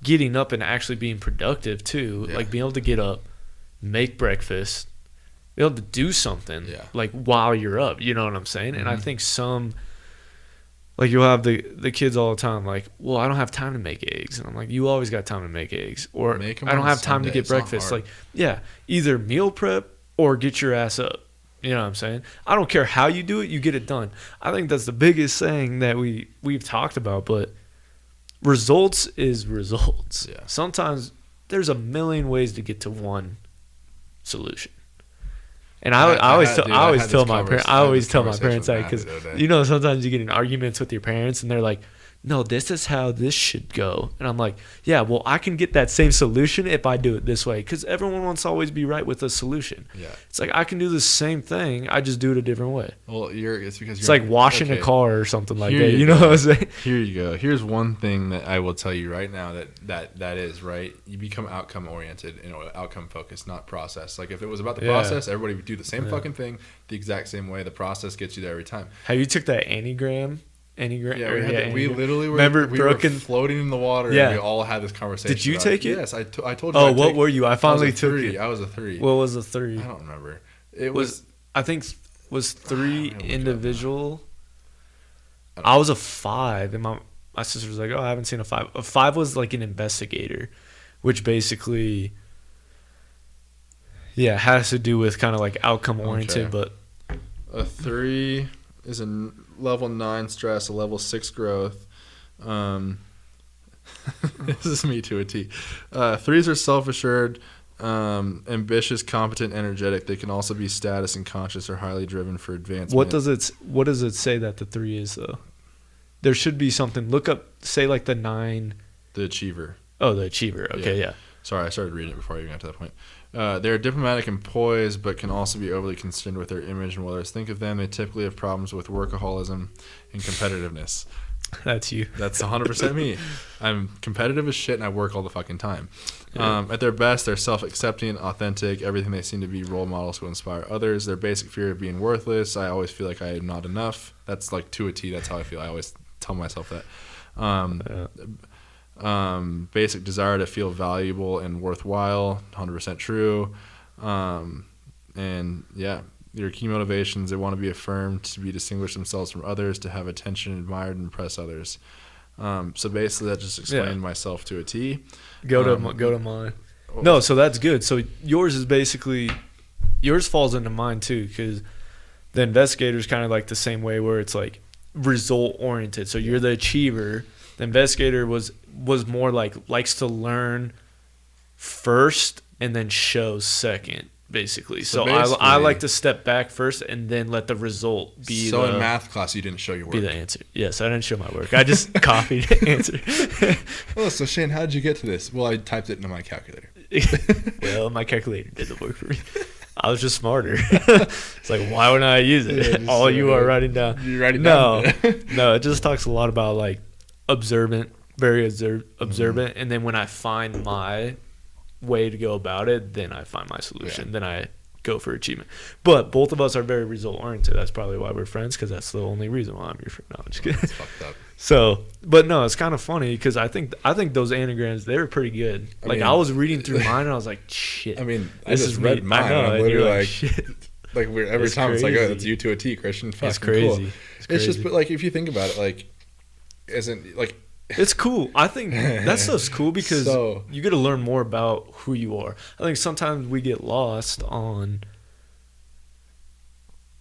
getting up and actually being productive too. Yeah. Like being able to get up, make breakfast, be able to do something Yeah. like while you're up. You know what I'm saying? And I Mhm. think some, like you'll have the kids all the time like, well, I don't have time to make eggs. And I'm like, you always got time to make eggs. Or Make 'em I don't on a have time to Sunday. get It's not breakfast. hard. Like, yeah, either meal prep or get your ass up. You know what I'm saying? I don't care how you do it, you get it done. I think that's the biggest thing that we've talked about, but results is results. Yeah. Sometimes there's a million ways to get to one solution. And I I always had- tell dude, I I always had tell this my convers- parents I I had always this tell my conversation parents with that Matt because the other day. you know sometimes you get in arguments with your parents and they're like, no, this is how this should go. And I'm like, yeah, well, I can get that same solution if I do it this way, because everyone wants to always be right with a solution. Yeah. It's like I can do the same thing, I just do it a different way. Well, it's because It's like washing a okay. car or something like Here that. you You know go. what I'm saying? Here you go. Here's one thing that I will tell you right now that is right. You become outcome oriented and outcome focused, not process. Like if it was about the Yeah. process, everybody would do the same Yeah. fucking thing the exact same way. The process gets you there every time. Have you took that Enneagram? Yeah, Enneagram? we literally were. Remember we broken- were floating in the water. Yeah. And we all had this conversation. Did you about take it? Yes, I told you. Oh, I'd what take- were you? I finally I was a took three. it. I was a 3. What was the 3? I don't remember. It Was I think was 3 I don't know. individual. I don't I was a 5, and my sister was like, "Oh, I haven't seen a 5." A 5 was like an investigator, which basically, yeah, has to do with kind of like outcome oriented. Okay. But A 3 is a level 9 stress, a level 6 growth. This is me to a T. 3s are self-assured, ambitious, competent, energetic. They can also be status and conscious or highly driven for advancement. what does it say that the 3 is though? There should be something. Look up, say like the 9. The achiever. Oh, the achiever. Okay, yeah. Sorry, I started reading it before I even got to that point. They're diplomatic and poised, but can also be overly concerned with their image and what others think of them. They typically have problems with workaholism and competitiveness. That's you. That's 100% me. I'm competitive as shit, and I work all the fucking time. Yeah. At their best, they're self-accepting, authentic. Everything they seem to be role models who inspire others. Their basic fear of being worthless. I always feel like I am not enough. That's like to a T. That's how I feel. I always tell myself that. Basic desire to feel valuable and worthwhile. 100% true. And yeah, their key motivations, they want to be affirmed, to be distinguished themselves from others, to have attention, admired, and impress others. So basically that just explained myself to a T. Go to mine. No, so that's good. So yours falls into mine too, because the investigator is kind of like the same way, where it's like result oriented. So you're the achiever. The investigator was more like likes to learn first and then shows second, basically. So I like to step back first and then let the result be. So in math class, you didn't show your work. Be the answer. Yes, I didn't show my work. I just copied the answer. Oh, so Shane, how did you get to this? Well, I typed it into my calculator. Well, my calculator did the work for me. I was just smarter. It's like, why wouldn't I use it? Yeah, All you are writing down. You're writing down. No, it just talks a lot about like observant, very observant. And then when I find my way to go about it, then I find my solution. Yeah. Then I go for achievement. But both of us are very result oriented. That's probably why we're friends, because that's the only reason why I'm your friend. No, I'm just kidding. That's fucked up. So, but no, it's kind of funny because I think those anagrams, they were pretty good. I was reading through mine and I was like, shit. I mean, I this just is read me. mine. I know, I'm and literally you're like, shit. like every It's time it's like, oh, crazy. that's you to a T, Christian. Fucking It's crazy. Cool. It's just, but like, if you think about it, like, isn't like. It's cool. I think that stuff's cool because So- you get to learn more about who you are. I think sometimes we get lost on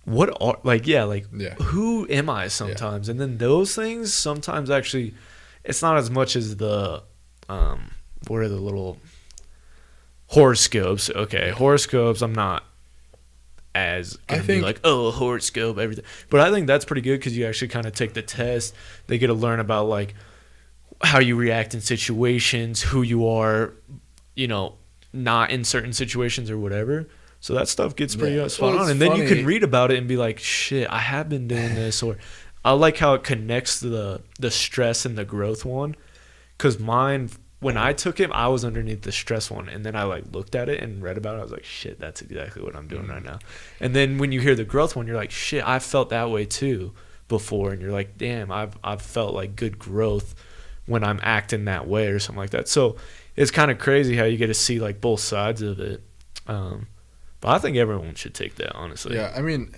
who am I sometimes, and then those things sometimes actually, it's not as much as the what are the little horoscopes? Okay, horoscopes. I'm not as gonna be like, oh, horoscope, everything. But I think that's pretty good because you actually kind of take the test. They get to learn about like how you react in situations, who you are, not in certain situations or whatever. So that stuff gets pretty spot on. And then you can read about it and be like, shit, I have been doing this. Or I like how it connects to the stress and the growth one. Because mine, when I took it, I was underneath the stress one. And then I like looked at it and read about it. I was like, shit, that's exactly what I'm doing right now. And then when you hear the growth one, you're like, shit, I felt that way too before. And you're like, damn, I've felt like good growth when I'm acting that way or something like that. So it's kind of crazy how you get to see like both sides of it. But I think everyone should take that, honestly. Yeah, I mean,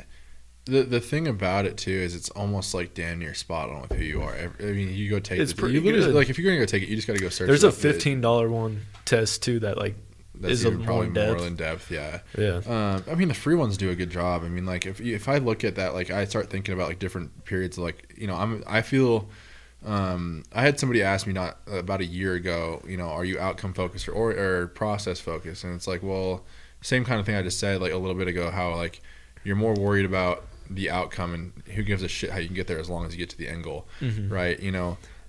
the thing about it too is it's almost like damn near spot on with who you are. I mean, you go take It's it. pretty good. Like if you're gonna go take it, you just gotta go search. There's a it up. $15 one test too that like That's is even probably more more in depth. Yeah. Yeah. I mean, the free ones do a good job. I mean, like if I look at that, like I start thinking about like different periods. Of, like I feel. I had somebody ask me not about a year ago. Are you outcome focused or process focused? And it's like, well, same kind of thing I just said like a little bit ago. How like you're more worried about the outcome and who gives a shit how you can get there as long as you get to the end goal, right?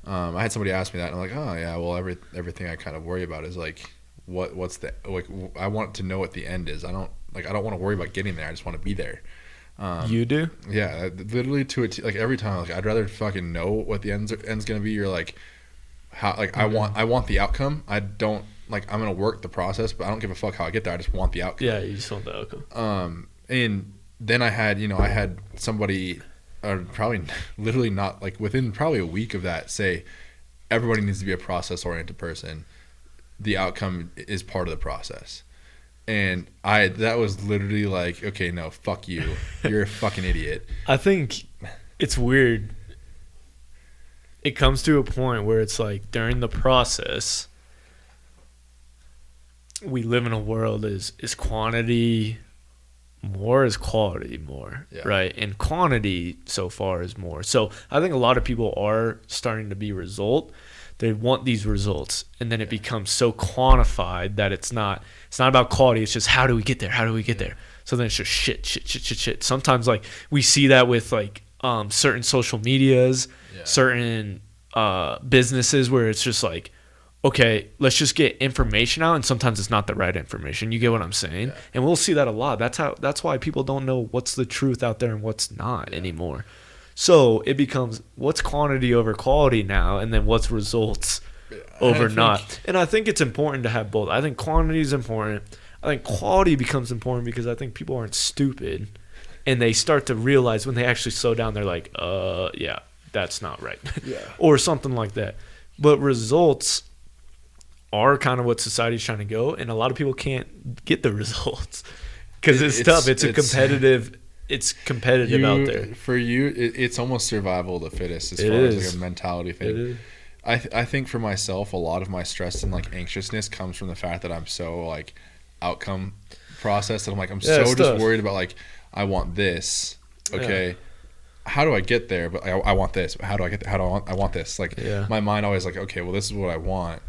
I had somebody ask me that and I'm like, oh yeah, well everything I kind of worry about is like what's the like I want to know what the end is. I don't want to worry about getting there. I just want to be there. You do? Yeah, literally to a T. Like every time, like I'd rather fucking know what the end's gonna be. You're like, how like I want the outcome. I don't like I'm gonna work the process, but I don't give a fuck how I get there. I just want the outcome. Yeah, you just want the outcome. And then I had somebody, probably literally not like within probably a week of that, say everybody needs to be a process oriented person. The outcome is part of the process. And that was literally like, okay, no, fuck you. You're a fucking idiot. I think it's weird. It comes to a point where it's like during the process, we live in a world is quantity more, is quality more, right? And quantity so far is more. So I think a lot of people are starting to be result. They want these results, and then it becomes so quantified that it's not about quality. It's just how do we get there? How do we get there? So then it's just shit. Sometimes like we see that with like certain social medias, certain businesses where it's just like, okay, let's just get information out, and sometimes it's not the right information. You get what I'm saying? Yeah. And we'll see that a lot. That's why people don't know what's the truth out there and what's not anymore. So it becomes what's quantity over quality now, and then what's results over not. And I think it's important to have both. I think quantity is important. I think quality becomes important because I think people aren't stupid, and they start to realize when they actually slow down, they're like, yeah, that's not right. Yeah. Or something like that. But results are kind of what society's trying to go, and a lot of people can't get the results because it's tough. It's competitive out there. For you, it's almost survival of the fittest as It far as is. like a mentality It thing. is. I think for myself, a lot of my stress and like anxiousness comes from the fact that I'm so like outcome processed that I'm like I'm Yeah, so it's just tough. worried about like I want this. Okay. How do I get there? But I want this. How do I get? I want this? Like Yeah. my mind always like, okay, well, this is what I want.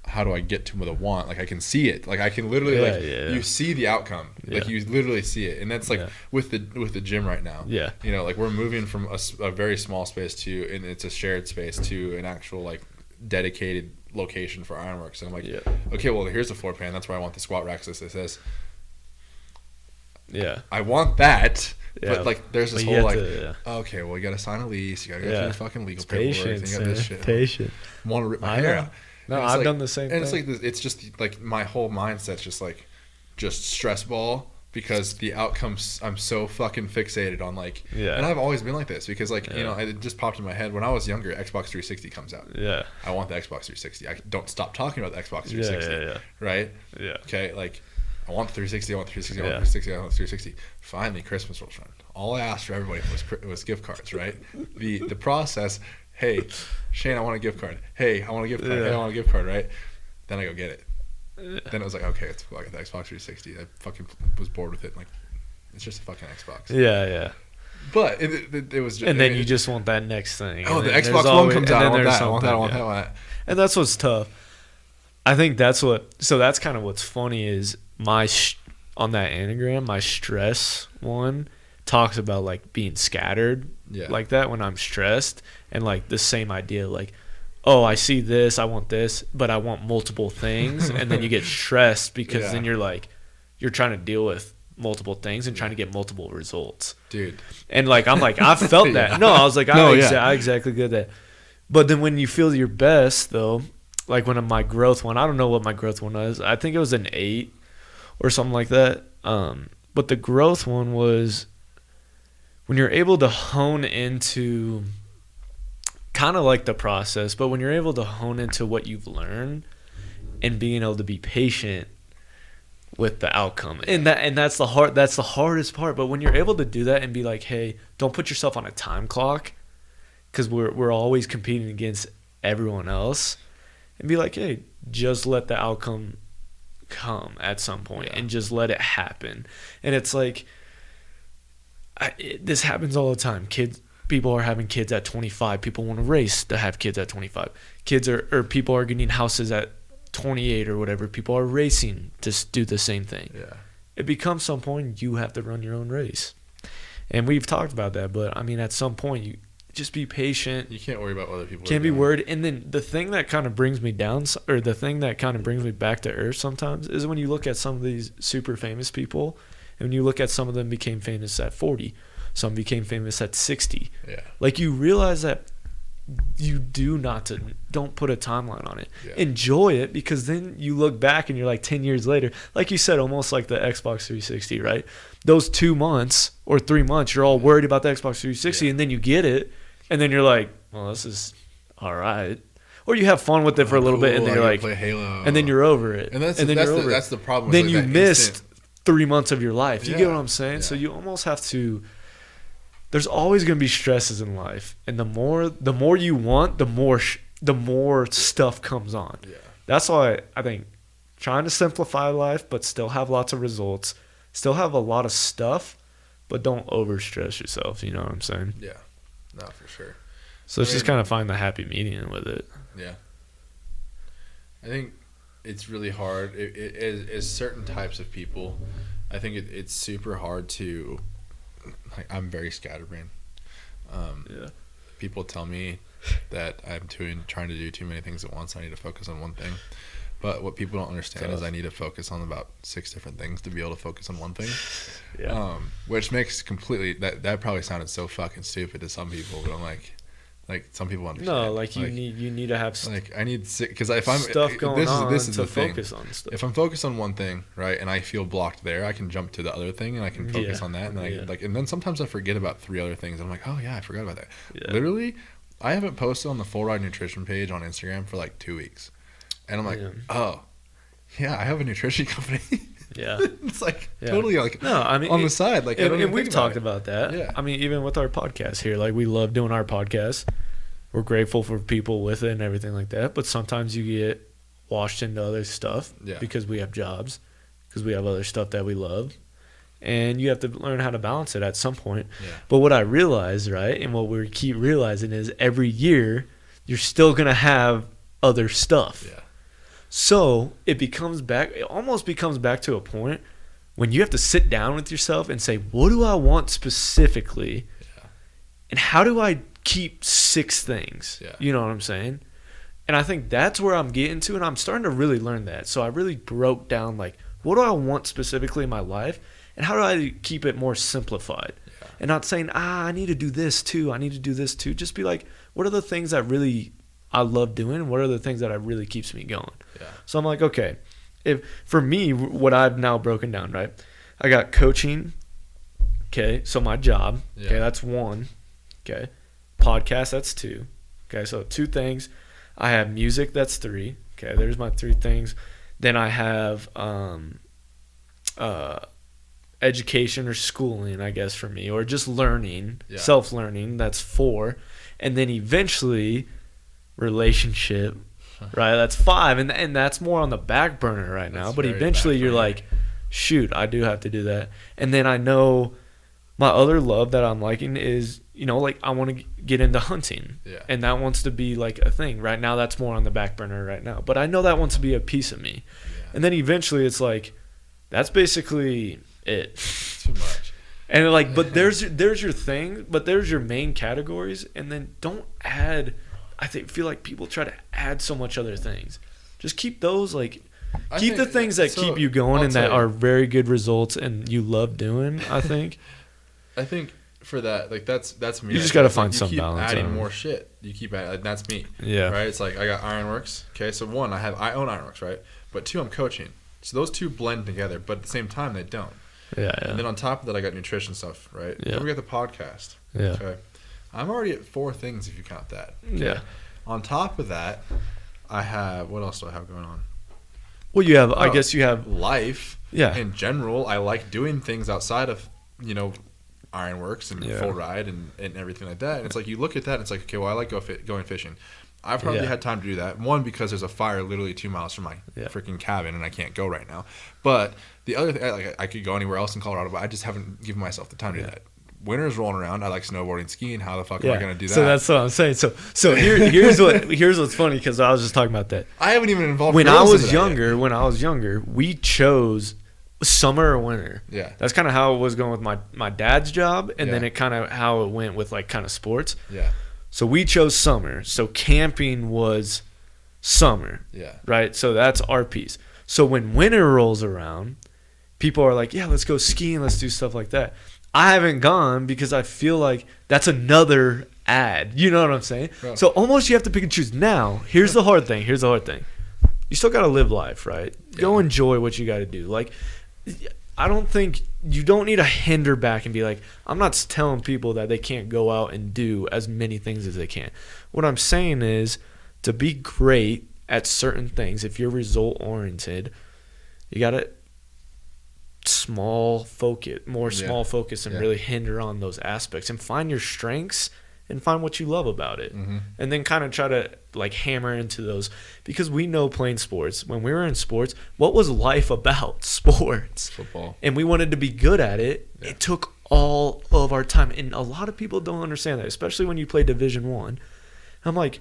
How do I get to what I want? Like I can see it. Like I can literally you see the outcome. Like Yeah. you literally see it, and that's like Yeah. with the gym right now. Yeah. You know, like we're moving from a very small space to, and it's a shared space, to an actual like dedicated location for Ironworks. And I'm like, okay, well, here's the floor plan. That's where I want the squat racks. This. Yeah. I want that. Yeah. But like, there's this But you whole have like, to, okay, well, you gotta sign a lease. You gotta go Yeah. through the fucking legal It's paperwork. patience. You got this shit. Patient. Want to rip my I hair know. out. No, And it's I've like- done the same And thing. it's like it's just like my whole mindset's just stress ball because the outcomes. I'm so fucking fixated on like. Yeah. And I've always been like this because like you Yeah. know it just popped in my head when I was younger. Xbox 360 comes out. Yeah. I want the Xbox 360. I don't stop talking about the Xbox 360. Yeah. Right. Yeah. Okay, like I want the 360, I want the 360, I want Yeah. the 360, I want the 360. Finally, Christmas rolls around. All I asked for everybody was gift cards, right? The process, hey, Shane, I want a gift card. Hey, I want a gift card. Hey, I want a gift card, right? Then I go get it. Then it was like, okay, it's cool. I got the Xbox 360. I fucking was bored with it. Like, it's just a fucking Xbox. Yeah. But it was just. And then you just want that next thing. Oh, And the then Xbox there's One always- comes and out. I then want there's that. I want that. I something, want yeah. that. I want that. And that's what's tough. I think that's kind of what's funny is on that anagram, my stress one talks about like being scattered Yeah. like that when I'm stressed, and like the same idea, like, oh, I see this, I want this, but I want multiple things. And then you get stressed because Yeah. then you're trying to deal with multiple things and trying to get multiple results. Dude. And like I felt that. Yeah. No, I was like, No, I exactly get that. But then when you feel your best, though, like when my growth one, I don't know what my growth one was. I think it was an 8 or something like that. But the growth one was when you're able to hone into kind of like the process, but when you're able to hone into what you've learned and being able to be patient with the outcome, and that's the hardest part. But when you're able to do that and be like, hey, don't put yourself on a time clock, because we're always competing against everyone else, and be like, hey, just let the outcome come at some point and just let it happen. And it's like this happens all the time. People are having kids at 25. People want to race to have kids at 25. People are getting houses at 28 or whatever. People are racing to do the same thing. Yeah. It becomes some point you have to run your own race. And we've talked about that, but I mean, at some point you just be patient. You can't worry about what other people. Can't are be doing. worried. And then the thing that kind of brings me down, or the thing that kind of brings me back to earth sometimes, is when you look at some of these super famous people, and when you look at some of them became famous at 40, some became famous at 60. Yeah. Like, you realize that you don't put a timeline on it. Yeah. Enjoy it, because then you look back and you're like 10 years later, like you said, almost like the Xbox 360, right? Those 2 months or 3 months, you're all worried about the Xbox 360, and then you get it, and then you're like, well, this is all right. Or you have fun with it for a little bit, and then you're like, play Halo. and then you're over it. And that's then that's the problem. Then with you that missed instant- 3 months of your life. You get Yeah. what I'm saying? Yeah. So you almost have to. There's always going to be stresses in life, and the more you want, the more stuff comes on. Yeah. That's why I think trying to simplify life, but still have lots of results, still have a lot of stuff, but don't overstress yourself. You know what I'm saying? Yeah. No, for sure. So it's I just mean- kind of find the happy medium with it. Yeah. I think it's really hard. It is certain types of people. I think it's super hard to. Like, I'm very scatterbrained. Yeah. People tell me that I'm trying to do too many things at once. I need to focus on one thing. But what people don't understand is Tough. I need to focus on about 6 different things to be able to focus on one thing. Yeah. Which makes completely that probably sounded so fucking stupid to some people, but I'm like some people understand. No, like you need to have I need because if I'm stuff going this is to the thing. focus on stuff. If I'm focused on one thing, right, and I feel blocked there, I can jump to the other thing and I can focus on that, and and then sometimes I forget about 3 other things. I'm like, oh yeah, I forgot about that. Yeah. Literally, I haven't posted on the Full Ride Nutrition page on Instagram for like 2 weeks, and I'm like, oh yeah, I have a nutrition company. Yeah. It's like totally like no, I mean on the side, like, and we've talked about that. Yeah. I mean, even with our podcast here, like we love doing our podcast. We're grateful for people with it and everything like that. But sometimes you get washed into other stuff because we have jobs, because we have other stuff that we love, and you have to learn how to balance it at some point. Yeah. But what I realize, right, and what we keep realizing is every year you're still gonna have other stuff. Yeah. So it almost becomes back to a point when you have to sit down with yourself and say, what do I want specifically? Yeah. And how do I keep 6 things? Yeah. You know what I'm saying? And I think that's where I'm getting to, and I'm starting to really learn that. So I really broke down, like, what do I want specifically in my life, and how do I keep it more simplified? Yeah. And not saying, I need to do this too, I need to do this too. Just be like, what are the things that really I love doing, and what are the things that really keeps me going? Yeah. So I'm like, okay, if for me, what I've now broken down, right? I got coaching, okay, so my job, okay, that's 1, okay. Podcast, that's 2, okay, so 2 things. I have music, that's 3, okay, there's my 3 things. Then I have education or schooling, I guess, for me, or just learning, self-learning, that's 4. And then eventually relationship, right, that's 5, and that's more on the back burner right now, but eventually you're like, shoot, I do have to do that. And then I know my other love that I'm liking is, like I want to get into hunting, and that wants to be like a thing right now. That's more on the back burner right now, but I know that wants to be a piece of me. And then eventually it's like, that's basically it. Too much. And like, but there's your thing, but there's your main categories, and then don't add. Feel like people try to add so much other things. Just keep those, like, keep the things that keep you going and that are very good results and you love doing. I think for that, like, that's me. You just got to find some balance. Adding more shit. You keep adding. Like, that's me. Yeah. Right. It's like I got Ironworks. Okay. So 1, I own Ironworks, right? But 2, I'm coaching. So those 2 blend together, but at the same time they don't. Yeah. And then on top of that, I got nutrition stuff, right? Yeah. Then we got the podcast. Yeah. Okay. I'm already at 4 things if you count that. Okay? Yeah. On top of that, I have, what else do I have going on? Well, you have, I guess you have life. Yeah. In general, I like doing things outside of, Ironworks and Full Ride and everything like that. And it's like, you look at that and it's like, okay, well, I like going fishing. I've probably had time to do that. 1, because there's a fire literally 2 miles from my freaking cabin and I can't go right now. But the other thing, like, I could go anywhere else in Colorado, but I just haven't given myself the time to do that. Winter's rolling around. I like snowboarding, skiing. How the fuck am I going to do that? So that's what I'm saying. So here's what's funny, because I was just talking about that. I haven't even involved. When I was younger, we chose summer or winter. Yeah. That's kind of how it was going with my dad's job, and then it kind of how it went with like kind of sports. Yeah. So we chose summer. So camping was summer. Yeah. Right? So that's our piece. So when winter rolls around, people are like, yeah, let's go skiing, let's do stuff like that. I haven't gone because I feel like that's another ad. You know what I'm saying? Bro. So almost you have to pick and choose. Now, here's the hard thing. You still got to live life, right? Yeah. Go enjoy what you got to do. Like, I don't think you don't need to hinder back and be like, I'm not telling people that they can't go out and do as many things as they can. What I'm saying is, to be great at certain things, if you're result oriented, you got to small focus and really hinder on those aspects and find your strengths and find what you love about it. Mm-hmm. And then kind of try to like hammer into those, because we know playing sports, when we were in sports, what was life about? Sports. Football. And we wanted to be good at it. Yeah. It took all of our time, and a lot of people don't understand that, especially when you play Division I. I'm like,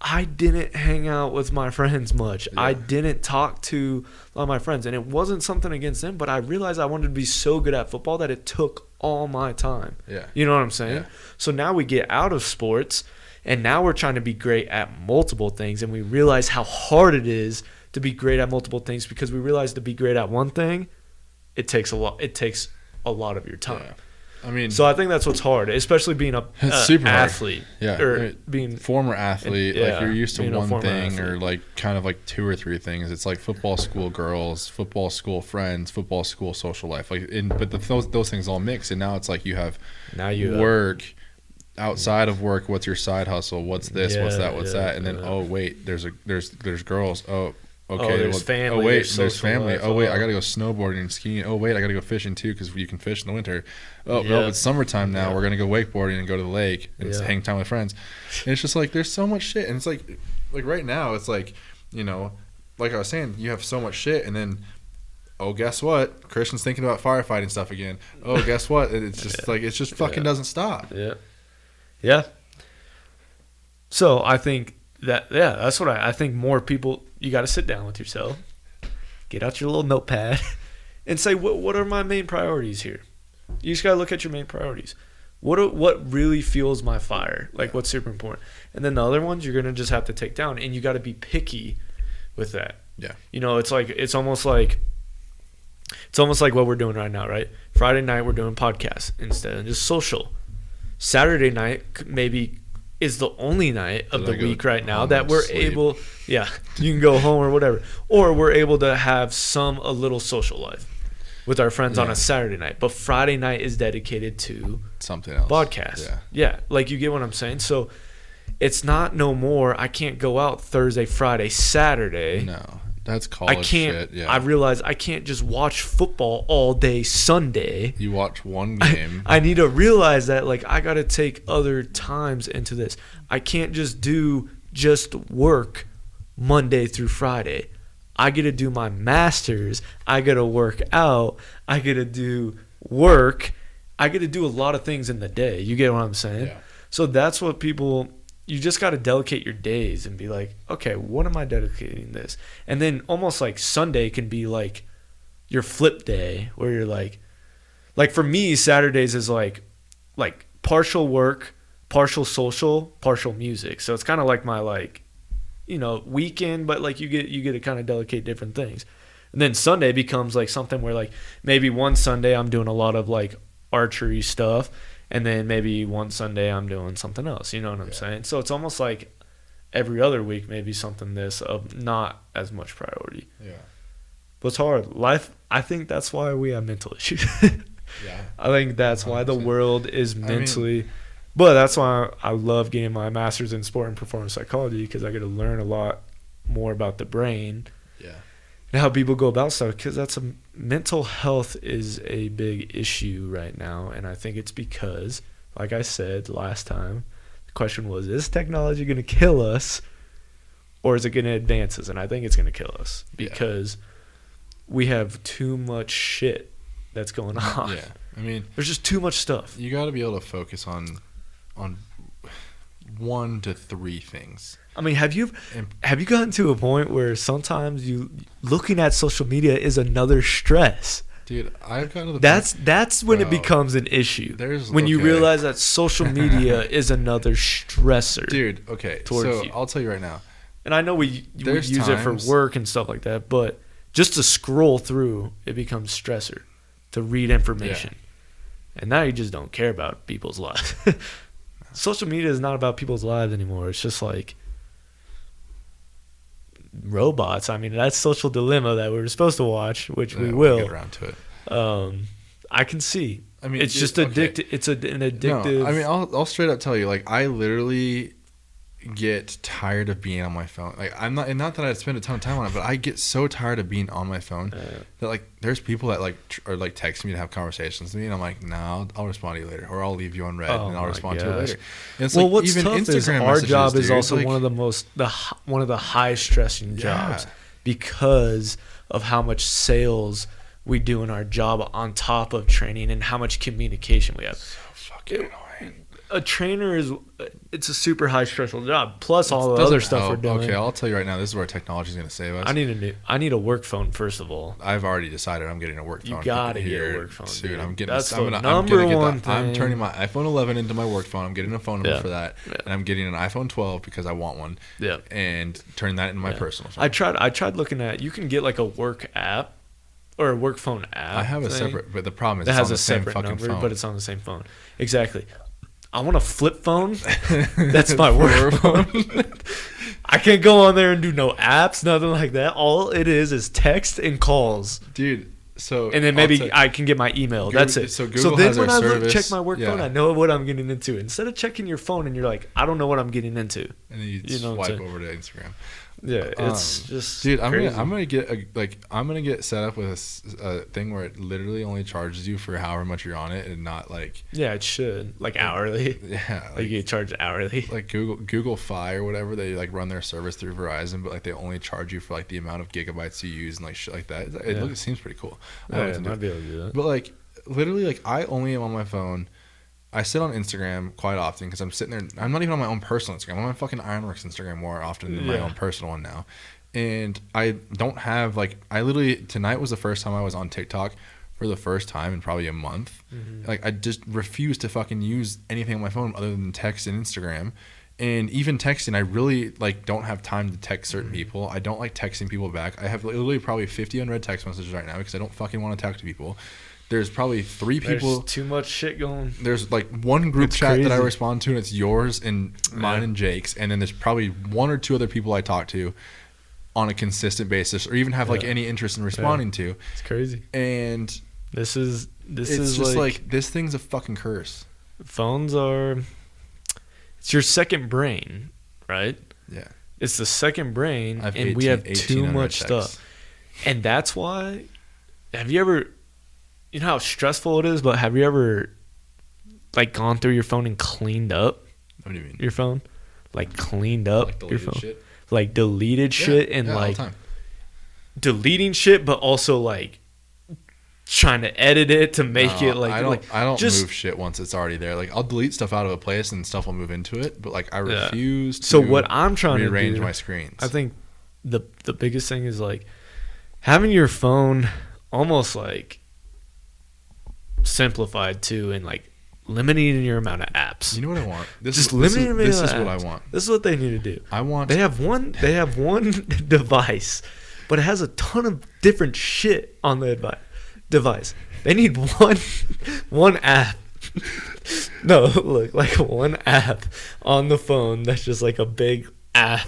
I didn't hang out with my friends much. Yeah. I didn't talk to a lot of my friends. And it wasn't something against them, but I realized I wanted to be so good at football that it took all my time. Yeah. You know what I'm saying? Yeah. So now we get out of sports, and now we're trying to be great at multiple things, and we realize how hard it is to be great at multiple things, because we realize to be great at one thing, it takes a lot of your time. Yeah. I mean, So I think that's what's hard, especially being it's super hard. athlete. Yeah, Or being former athlete, yeah, like you're used to being a one former thing or athlete. like kind of like two or three things. It's like football school girls, football school friends, football school social life. Like, those things all mix, and now it's like you have now you work. Outside of work, what's your side hustle? What's this? What's Yeah, that? yeah, And then yeah. oh wait, there's girls. Oh, okay. there's family, Oh wait, there's there's social family. life, Oh wait, oh. I gotta go snowboarding and skiing. Oh wait, I gotta go fishing too because you can fish in the winter. Oh Yeah. no, it's summertime now. Yeah. We're gonna go wakeboarding and go to the lake and Yeah. hang time with friends. And it's just like there's so much shit, and it's like right now it's like, you know, like I was saying, you have so much shit, and then oh guess what? Christian's thinking about firefighting stuff again. Oh guess what? It's just like it just fucking Yeah. doesn't stop. Yeah. So I think that's what I think more people, you got to sit down with yourself, get out your little notepad and say, what are my main priorities here? You just got to look at your main priorities. What really fuels my fire? Like what's super important? And then the other ones you're going to just have to take down, and you got to be picky with that. Yeah. You know, it's almost like what we're doing right now, right? Friday night we're doing podcasts instead of just social. Saturday night maybe is the only night of the week right now that we're able, you can go home or whatever, or we're able to have a little social life with our friends on a Saturday night. But Friday night is dedicated to Something else. podcasts. Yeah, like you get what I'm saying. So it's not no more. I can't go out Thursday, Friday, Saturday. No, that's college I can't. shit. Yeah. I realize I can't just watch football all day Sunday. You watch one game. I need to realize that, like, I got to take other times into this. I can't just work Monday through Friday. I get to do my master's. I got to work out. I get to do work. I get to do a lot of things in the day. You get what I'm saying? Yeah. So that's what you just got to delegate your days and be like, okay, what am I dedicating this? And then almost like Sunday can be like your flip day where you're like for me, Saturdays is like partial work, partial social, partial music. So it's kind of like my weekend, but like you get to kind of delegate different things. And then Sunday becomes like something where like maybe one Sunday I'm doing a lot of like archery stuff, and then maybe one Sunday I'm doing something else. You know what I'm saying? So it's almost like every other week maybe something of not as much priority. Yeah. But it's hard. Life, I think that's why we have mental issues. Yeah. I think that's why the 100%. world is mentally. But that's why I love getting my master's in sport and performance psychology, because I get to learn a lot more about the brain Yeah. and how people go about stuff. Because mental health is a big issue right now, and I think it's because, like I said last time, the question was: is technology going to kill us, or is it going to advance us? And I think it's going to kill us because we have too much shit that's going on. Yeah. I mean, There's just too much stuff. you got to be able to focus on 1 to 3 things. I mean, have you gotten to a point where sometimes looking at social media is another stress? Dude, I've gotten to the That's when it Bro, becomes an issue. there's- When you okay. realize that social media is another stressor. Dude, okay. towards So you. I'll tell you right now. And I know we There's use it for times- work and stuff like that, but just to scroll through, it becomes stressor to read information. And now you just don't care about people's lives. Social media is not about people's lives anymore. It's just like robots. I mean, that's Social Dilemma that we were supposed to watch, which we We'll will. get around to it. I can see. I mean, It's dude, just okay. addictive. It's an addictive. No, I mean, I'll straight up tell you, like, I literally get tired of being on my phone. Like, not that I spend a ton of time on it, but I get so tired of being on my phone that, like, there's people that are like texting me to have conversations with me, and I'm like, no, I'll respond to you later, or I'll leave you on red Oh and I'll my respond to you gosh. later. And it's well, like, what's even tough Instagram is our messages, job is dude, also like, one of the high stressing jobs because of how much sales we do in our job on top of training and how much communication we have. so fucking annoying. a trainer is it's a super high stressful job. Plus all the Doesn't other stuff we're help. doing. Okay, I'll tell you right now. This is where technology is going to save us. I need a work phone first of all. I've already decided I'm getting a work phone. You gotta get a here work phone, soon. dude. I'm getting. That's I'm the gonna, number I'm gonna one get that. I'm thing. turning my iPhone 11 into my work phone. I'm getting a phone number Yeah. for that, Yeah. and I'm getting an iPhone 12 because I want one. Yeah. And turn that into my Yeah. personal phone. I tried looking at you can get like a work app or a work phone app. I have a thing separate, but the problem is that it's has on a the same separate fucking number, phone. but it's on the same phone. Exactly. I want a flip phone. That's my work phone. I can't go on there and do no apps, nothing like that. All it is text and calls. Dude. So And then maybe I can get my email. Google- That's it. so Google then has when their I service. check my work Yeah. phone, I know what I'm getting into. Instead of checking your phone and you're like, I don't know what I'm getting into. and then you, You know what I'm swipe saying? over to Instagram. Yeah, it's just Dude, crazy. I'm gonna get set up with a thing where it literally only charges you for however much you're on it, and not like Yeah, it should like hourly. yeah, Like you get charged hourly. like Google Fi or whatever. They like run their service through Verizon, but like they only charge you for like the amount of gigabytes you use and like shit like that. It seems pretty cool. I Yeah, like to do might it. be able to do that. But like literally, like I only am on my phone. I sit on Instagram quite often because I'm sitting there. I'm not even on my own personal Instagram. I'm on my fucking Ironworks Instagram more often than my Yeah. own personal one now. And I don't have like I literally tonight was the first time I was on TikTok for the first time in probably a month. Mhm. Like I just refuse to fucking use anything on my phone other than text and Instagram. And even texting, I really like don't have time to text certain people. I don't like texting people back. I have literally probably 50 unread text messages right now because I don't fucking want to talk to people. There's probably 3 people. There's too much shit going. There's like one group It's chat that I crazy. respond to, and it's yours and mine Yeah. and Jake's. And then there's probably 1 or 2 other people I talk to on a consistent basis, or even have like Yeah. any interest in responding to. It's crazy. And This is it's just like this thing's a fucking curse. phones are. It's your second brain, right? Yeah. It's the second brain, I have and we have 18 too unread much texts. stuff, and that's why. Have you ever? You know how stressful it is, but have you ever, like, gone through your phone and cleaned up What do you mean? your phone, like cleaned up Like your deleted phone, shit? like deleted shit and all the like time. deleting shit, but also like trying to edit it to make No, it like I don't just move shit once it's already there. Like I'll delete stuff out of a place and stuff will move into it, but like I Yeah. refuse to So what I'm trying to rearrange do, my screens. I think the biggest thing is like having your phone almost like simplified too, and like limiting your amount of apps. You know what I want? This Just is this limiting the is, this amount is of what I apps. want. This is what they need to do. I want They have one device, but it has a ton of different shit on the device. They need one app. No, look, like one app on the phone that's just like a big app,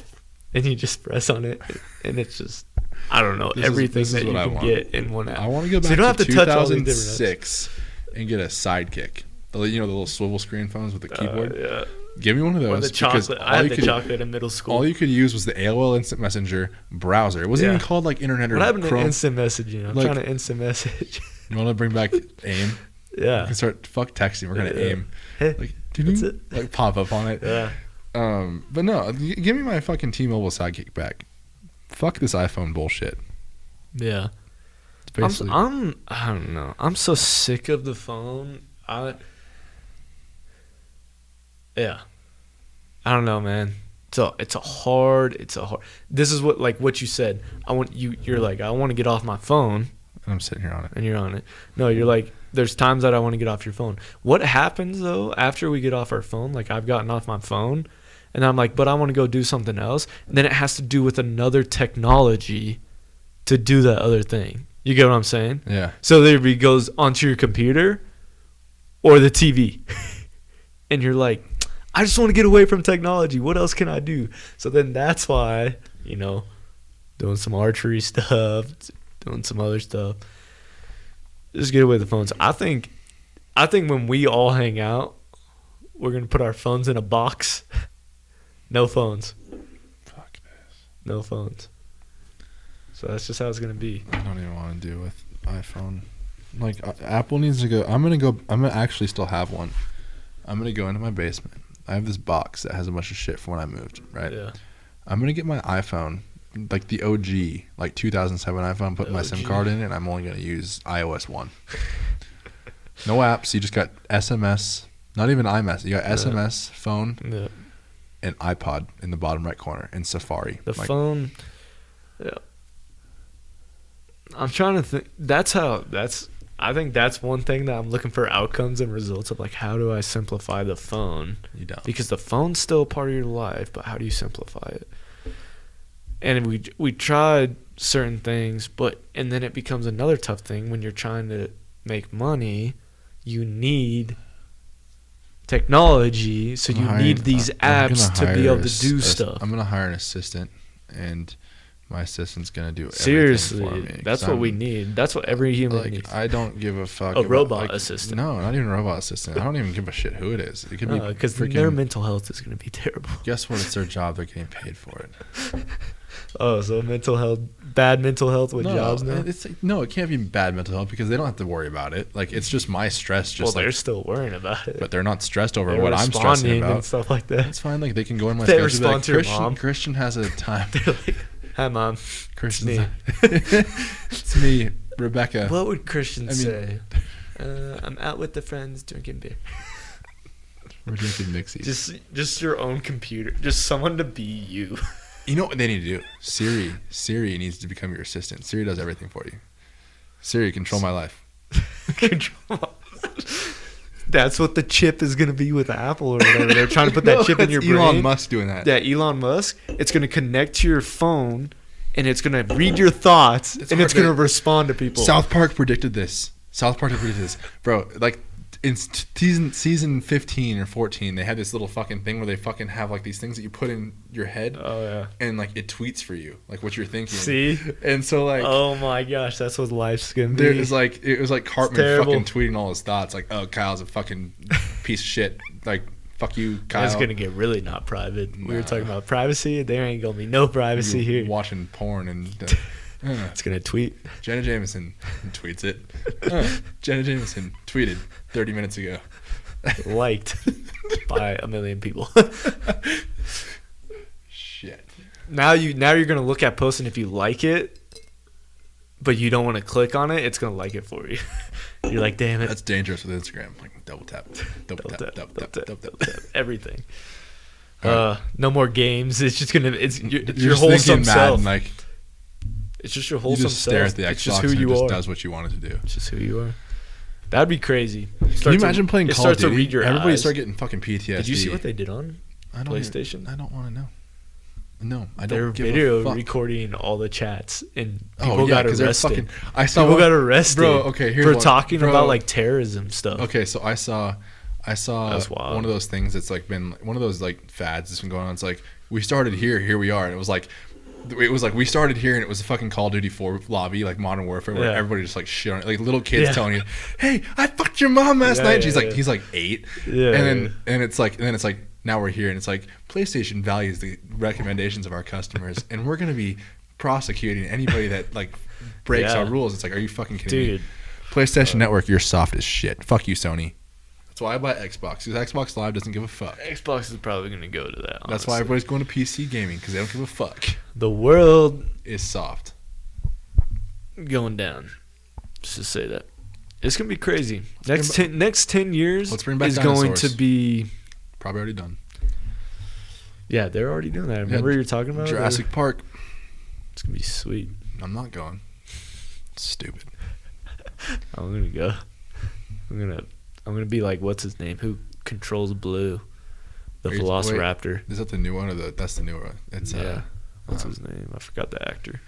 and you just press on it, and it's just I don't know This is- everything this is that you what I can want. get in one app. I want to go back So you don't to have to touch all these different apps. 2006 and get a Sidekick. The little swivel screen phones with the keyboard. Yeah. Give me one of Or those the because chocolate. I all had you the could chocolate in middle school. all you could use was the AOL Instant Messenger browser. It wasn't Yeah. even called like internet or What happened to Chrome. instant messaging? I'm Like- trying to instant message. You want to bring back AIM? We Yeah. can start fuck texting. We're gonna Yeah. AIM. Hey, Like, that's it. like pop up on it. Yeah. But no, give me my fucking T-Mobile Sidekick back. Fuck this iPhone bullshit. Yeah. It's basically I don't know. I'm so sick of the phone. Yeah. I don't know, man. It's a hard. This is what you said. You're like, I want to get off my phone, and I'm sitting here on it. and you're on it. No, you're like, there's times that I want to get off your phone. What happens though after we get off our phone? Like I've gotten off my phone, and I'm like, but I want to go do something else. And then it has to do with another technology to do that other thing. You get what I'm saying? Yeah. So there it goes onto your computer or the TV. And you're like, I just want to get away from technology. What else can I do? So then that's why, doing some archery stuff, doing some other stuff. Just get away with the phones. I think when we all hang out, we're going to put our phones in a box. No phones. Fuck this. No phones. So that's just how it's going to be. I don't even want to do with iPhone. Like Apple needs to go. I'm gonna actually still have one. I'm gonna go into my basement. I have this box that has a bunch of shit from when I moved. Right. Yeah. I'm gonna get my iPhone, like the OG, like 2007 iPhone. Put The my OG. SIM card in it, and I'm only gonna use iOS 1. No apps. You just got SMS, Not even iMessage. You got Yeah. SMS, phone, Yeah. and iPod in the bottom right corner, and Safari. The phone. Yeah. I'm trying to think. I think that's one thing that I'm looking for outcomes and results of, like, how do I simplify the phone? You don't. Because the phone's still a part of your life, but how do you simplify it? And we tried certain things, and then it becomes another tough thing when you're trying to make money. You need technology, so you need these apps to be able to do stuff. I'm gonna hire an assistant, and my assistant's gonna do everything Seriously, for me. that's what we need. That's what every human Like, needs. I don't give a fuck. A about, robot like, assistant. No, not even a robot assistant. I don't even give a shit who it is. It could be Because freaking. their mental health is going to be terrible. Guess what? It's their job. They're getting paid for it. Oh, so bad mental health with No, jobs now? it can't be bad mental health because they don't have to worry about it. Like, it's just my stress. Well, Just they're like, still worrying about it. but they're not stressed over They're what I'm stressing responding about. and stuff like that. It's fine. Like, they can go in my They schedule. and be respond like, to your Christian, mom. Christian has a time. They're like, "Hi, Mom. Christian's me." it's me, Rebecca. What would Christian I mean- say? I'm out with the friends drinking beer. We're drinking Mixies. Just your own computer. Just someone to be you. You know what they need to do? Siri needs to become your assistant. Siri does everything for you. Siri, control my life. Control. That's what the chip is going to be with Apple or whatever. They're trying to put that No, chip in your that's brain. Elon Musk doing that. Yeah, Elon Musk. It's going to connect to your phone, and it's going to read your thoughts, It's and it's hard going to- to respond to people. South Park predicted this. Bro, like in season 15 or 14, they had this little fucking thing where they fucking have like these things that you put in your head, Oh yeah. and like it tweets for you, like what you're thinking. See? And so like Oh my gosh, that's what life's gonna be. it was like Cartman terrible. fucking tweeting all his thoughts, like, oh, Kyle's a fucking piece of shit, like, fuck you, Kyle. It's gonna get really not private. We were Nah. talking about privacy. There ain't gonna be no privacy You here. watching porn and It's gonna tweet. Jenna Jameson tweets it. Jenna Jameson tweeted 30 minutes ago. Liked by a million people. Shit. Now you're gonna look at posts, and if you like it, but you don't want to click on it, it's gonna like it for you. You're like, damn it. That's dangerous with Instagram. Like double tap, double tap, double tap, double tap. Everything. Alright. No more games. It's just gonna. It's your You're just wholesome thinking self. Madden, like It's just your you wholesome just stare self. at the Xbox It's just who and it you just are. does what you want it to do. It's just who you are. That'd be crazy. Can you imagine playing it Call of starts to Duty? read your Everybody eyes. start getting fucking PTSD. Did you see what they did on I don't PlayStation? I don't want to know. No, I They're don't give video a fuck. recording all the chats, and Oh, people yeah, got 'cause they're arrested. fucking- I saw People one- got arrested, Bro, okay, here's for one. talking Bro. about like terrorism stuff. Okay, so I saw That's wild. one of those things that's like been one of those like fads that's been going on. It's like we started here we are, and it was like we started here, and it was a fucking Call of Duty 4 lobby, like Modern Warfare, where Yeah. everybody just like shit on it, like little kids Yeah. telling you, "Hey, I fucked your mom last Yeah, night." And yeah, she's like, yeah. he's like 8, Yeah, and then yeah. and it's like now we're here, and it's like PlayStation values the recommendations of our customers, and we're gonna be prosecuting anybody that like breaks Yeah. our rules. It's like, are you fucking kidding Dude, me? PlayStation Network, you're soft as shit. Fuck you, Sony. That's why I buy Xbox. Because Xbox Live doesn't give a fuck. Xbox is probably gonna go to that. That's why honestly. everybody's going to PC gaming, because they don't give a fuck. The world Is soft. going down. Just to say that. It's gonna be crazy. Next 10 years Let's bring back is going to dinosaurs. be. Probably already done. Yeah, they're already doing that. Remember you're talking about Jurassic Park. It's gonna be sweet. I'm not going. Stupid. I'm gonna go. I'm gonna be like, what's his name? Who controls Blue? The Are you- Velociraptor. Is that the new one or that's the newer one? It's Yeah. What's um, his name? I forgot the actor.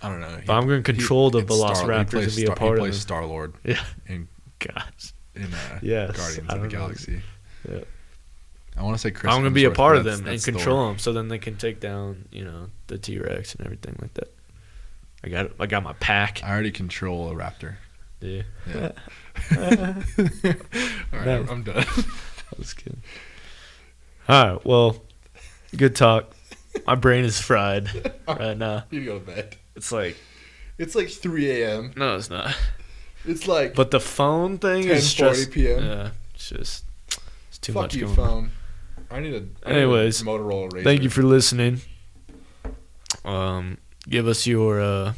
I don't know. But I'm gonna control the it's Star- he Velociraptors plays and be a Star- part He of plays it. Star Lord Yeah. in Gosh. Guardians Yes, I of the don't know. Galaxy. Yeah. I want to say Chris. I'm gonna be a Hemsworth, part but of that's- them and that's control Thor. them, so then they can take down, the T-Rex and everything like that. I got my pack. I already control a raptor. Yeah. Yeah. All right, Nice. I'm done. I was kidding. All right. Well, good talk. My brain is fried right now. You go to bed. It's like, It's like 3 a.m. no, it's not. It's like But the phone thing is 10:40 just p.m. Yeah, it's too fuck much you, going on. phone. I need a Anyways, Motorola Razr. Thank you for listening. Give us your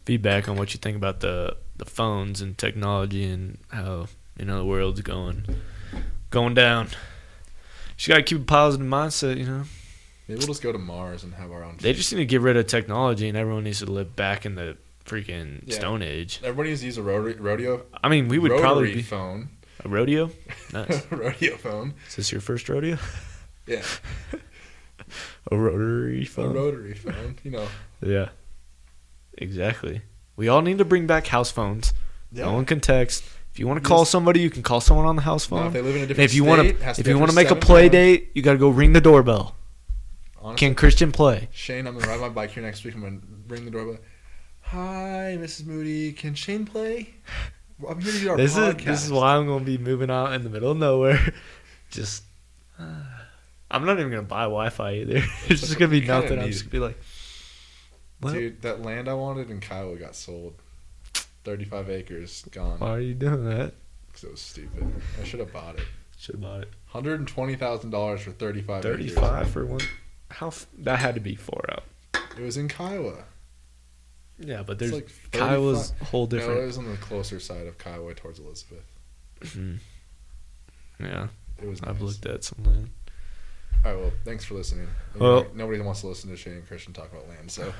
feedback on what you think about the phones and technology and how the world's going going down. Just got to keep a positive mindset, you know. Maybe we'll just go to Mars and have our own. They just need to get rid of technology, and everyone needs to live back in the freaking Stone Age. Everybody needs to use a rodeo. I mean, we would probably be phone. a rodeo. Nice. Rodeo phone. Is this your first rodeo? Yeah. A rotary A phone. rotary phone. You know. Yeah. Exactly. We all need to bring back house phones. Yeah. No one can text. If you want to call somebody, you can call someone on the house phone. Now, if they live in a And different if you state, want it has to, if be you after want to make a 7 play p.m. date, you got to go ring the doorbell. Honestly, Can Christian play? Shane, I'm gonna ride my bike here next week. I'm gonna ring the doorbell. Hi, Mrs. Moody. Can Shane play? I'm here to do our podcast. This is why I'm gonna be moving out in the middle of nowhere. Just, I'm not even gonna buy Wi-Fi either. It's just gonna be You kinda nothing. I'm need just gonna be like, well, Dude, that land I wanted in Kiowa got sold. 35 acres gone. why are you doing that? Because it was stupid. I should have bought it. Should have bought it. $120,000 for 35 35 acres. for one. That had to be far out. It was in Kiowa. Yeah, but It's there's like 35 Kiowa's a whole No, it different. was on the closer side of Kiowa towards Elizabeth. Mhm. Yeah, It was nice. I've looked at some land. All right, well, thanks for listening. Well- Nobody wants to listen to Shane and Christian talk about land, so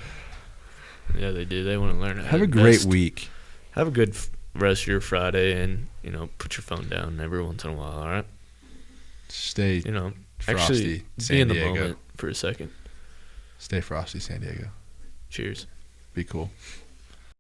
Yeah, they do. They want to learn. How have to a great invest. week. Have a good rest of your Friday, and put your phone down every once in a while. All right. Stay Actually, frosty, be San in the Diego. moment for a second. Stay frosty, San Diego. Cheers. Be cool.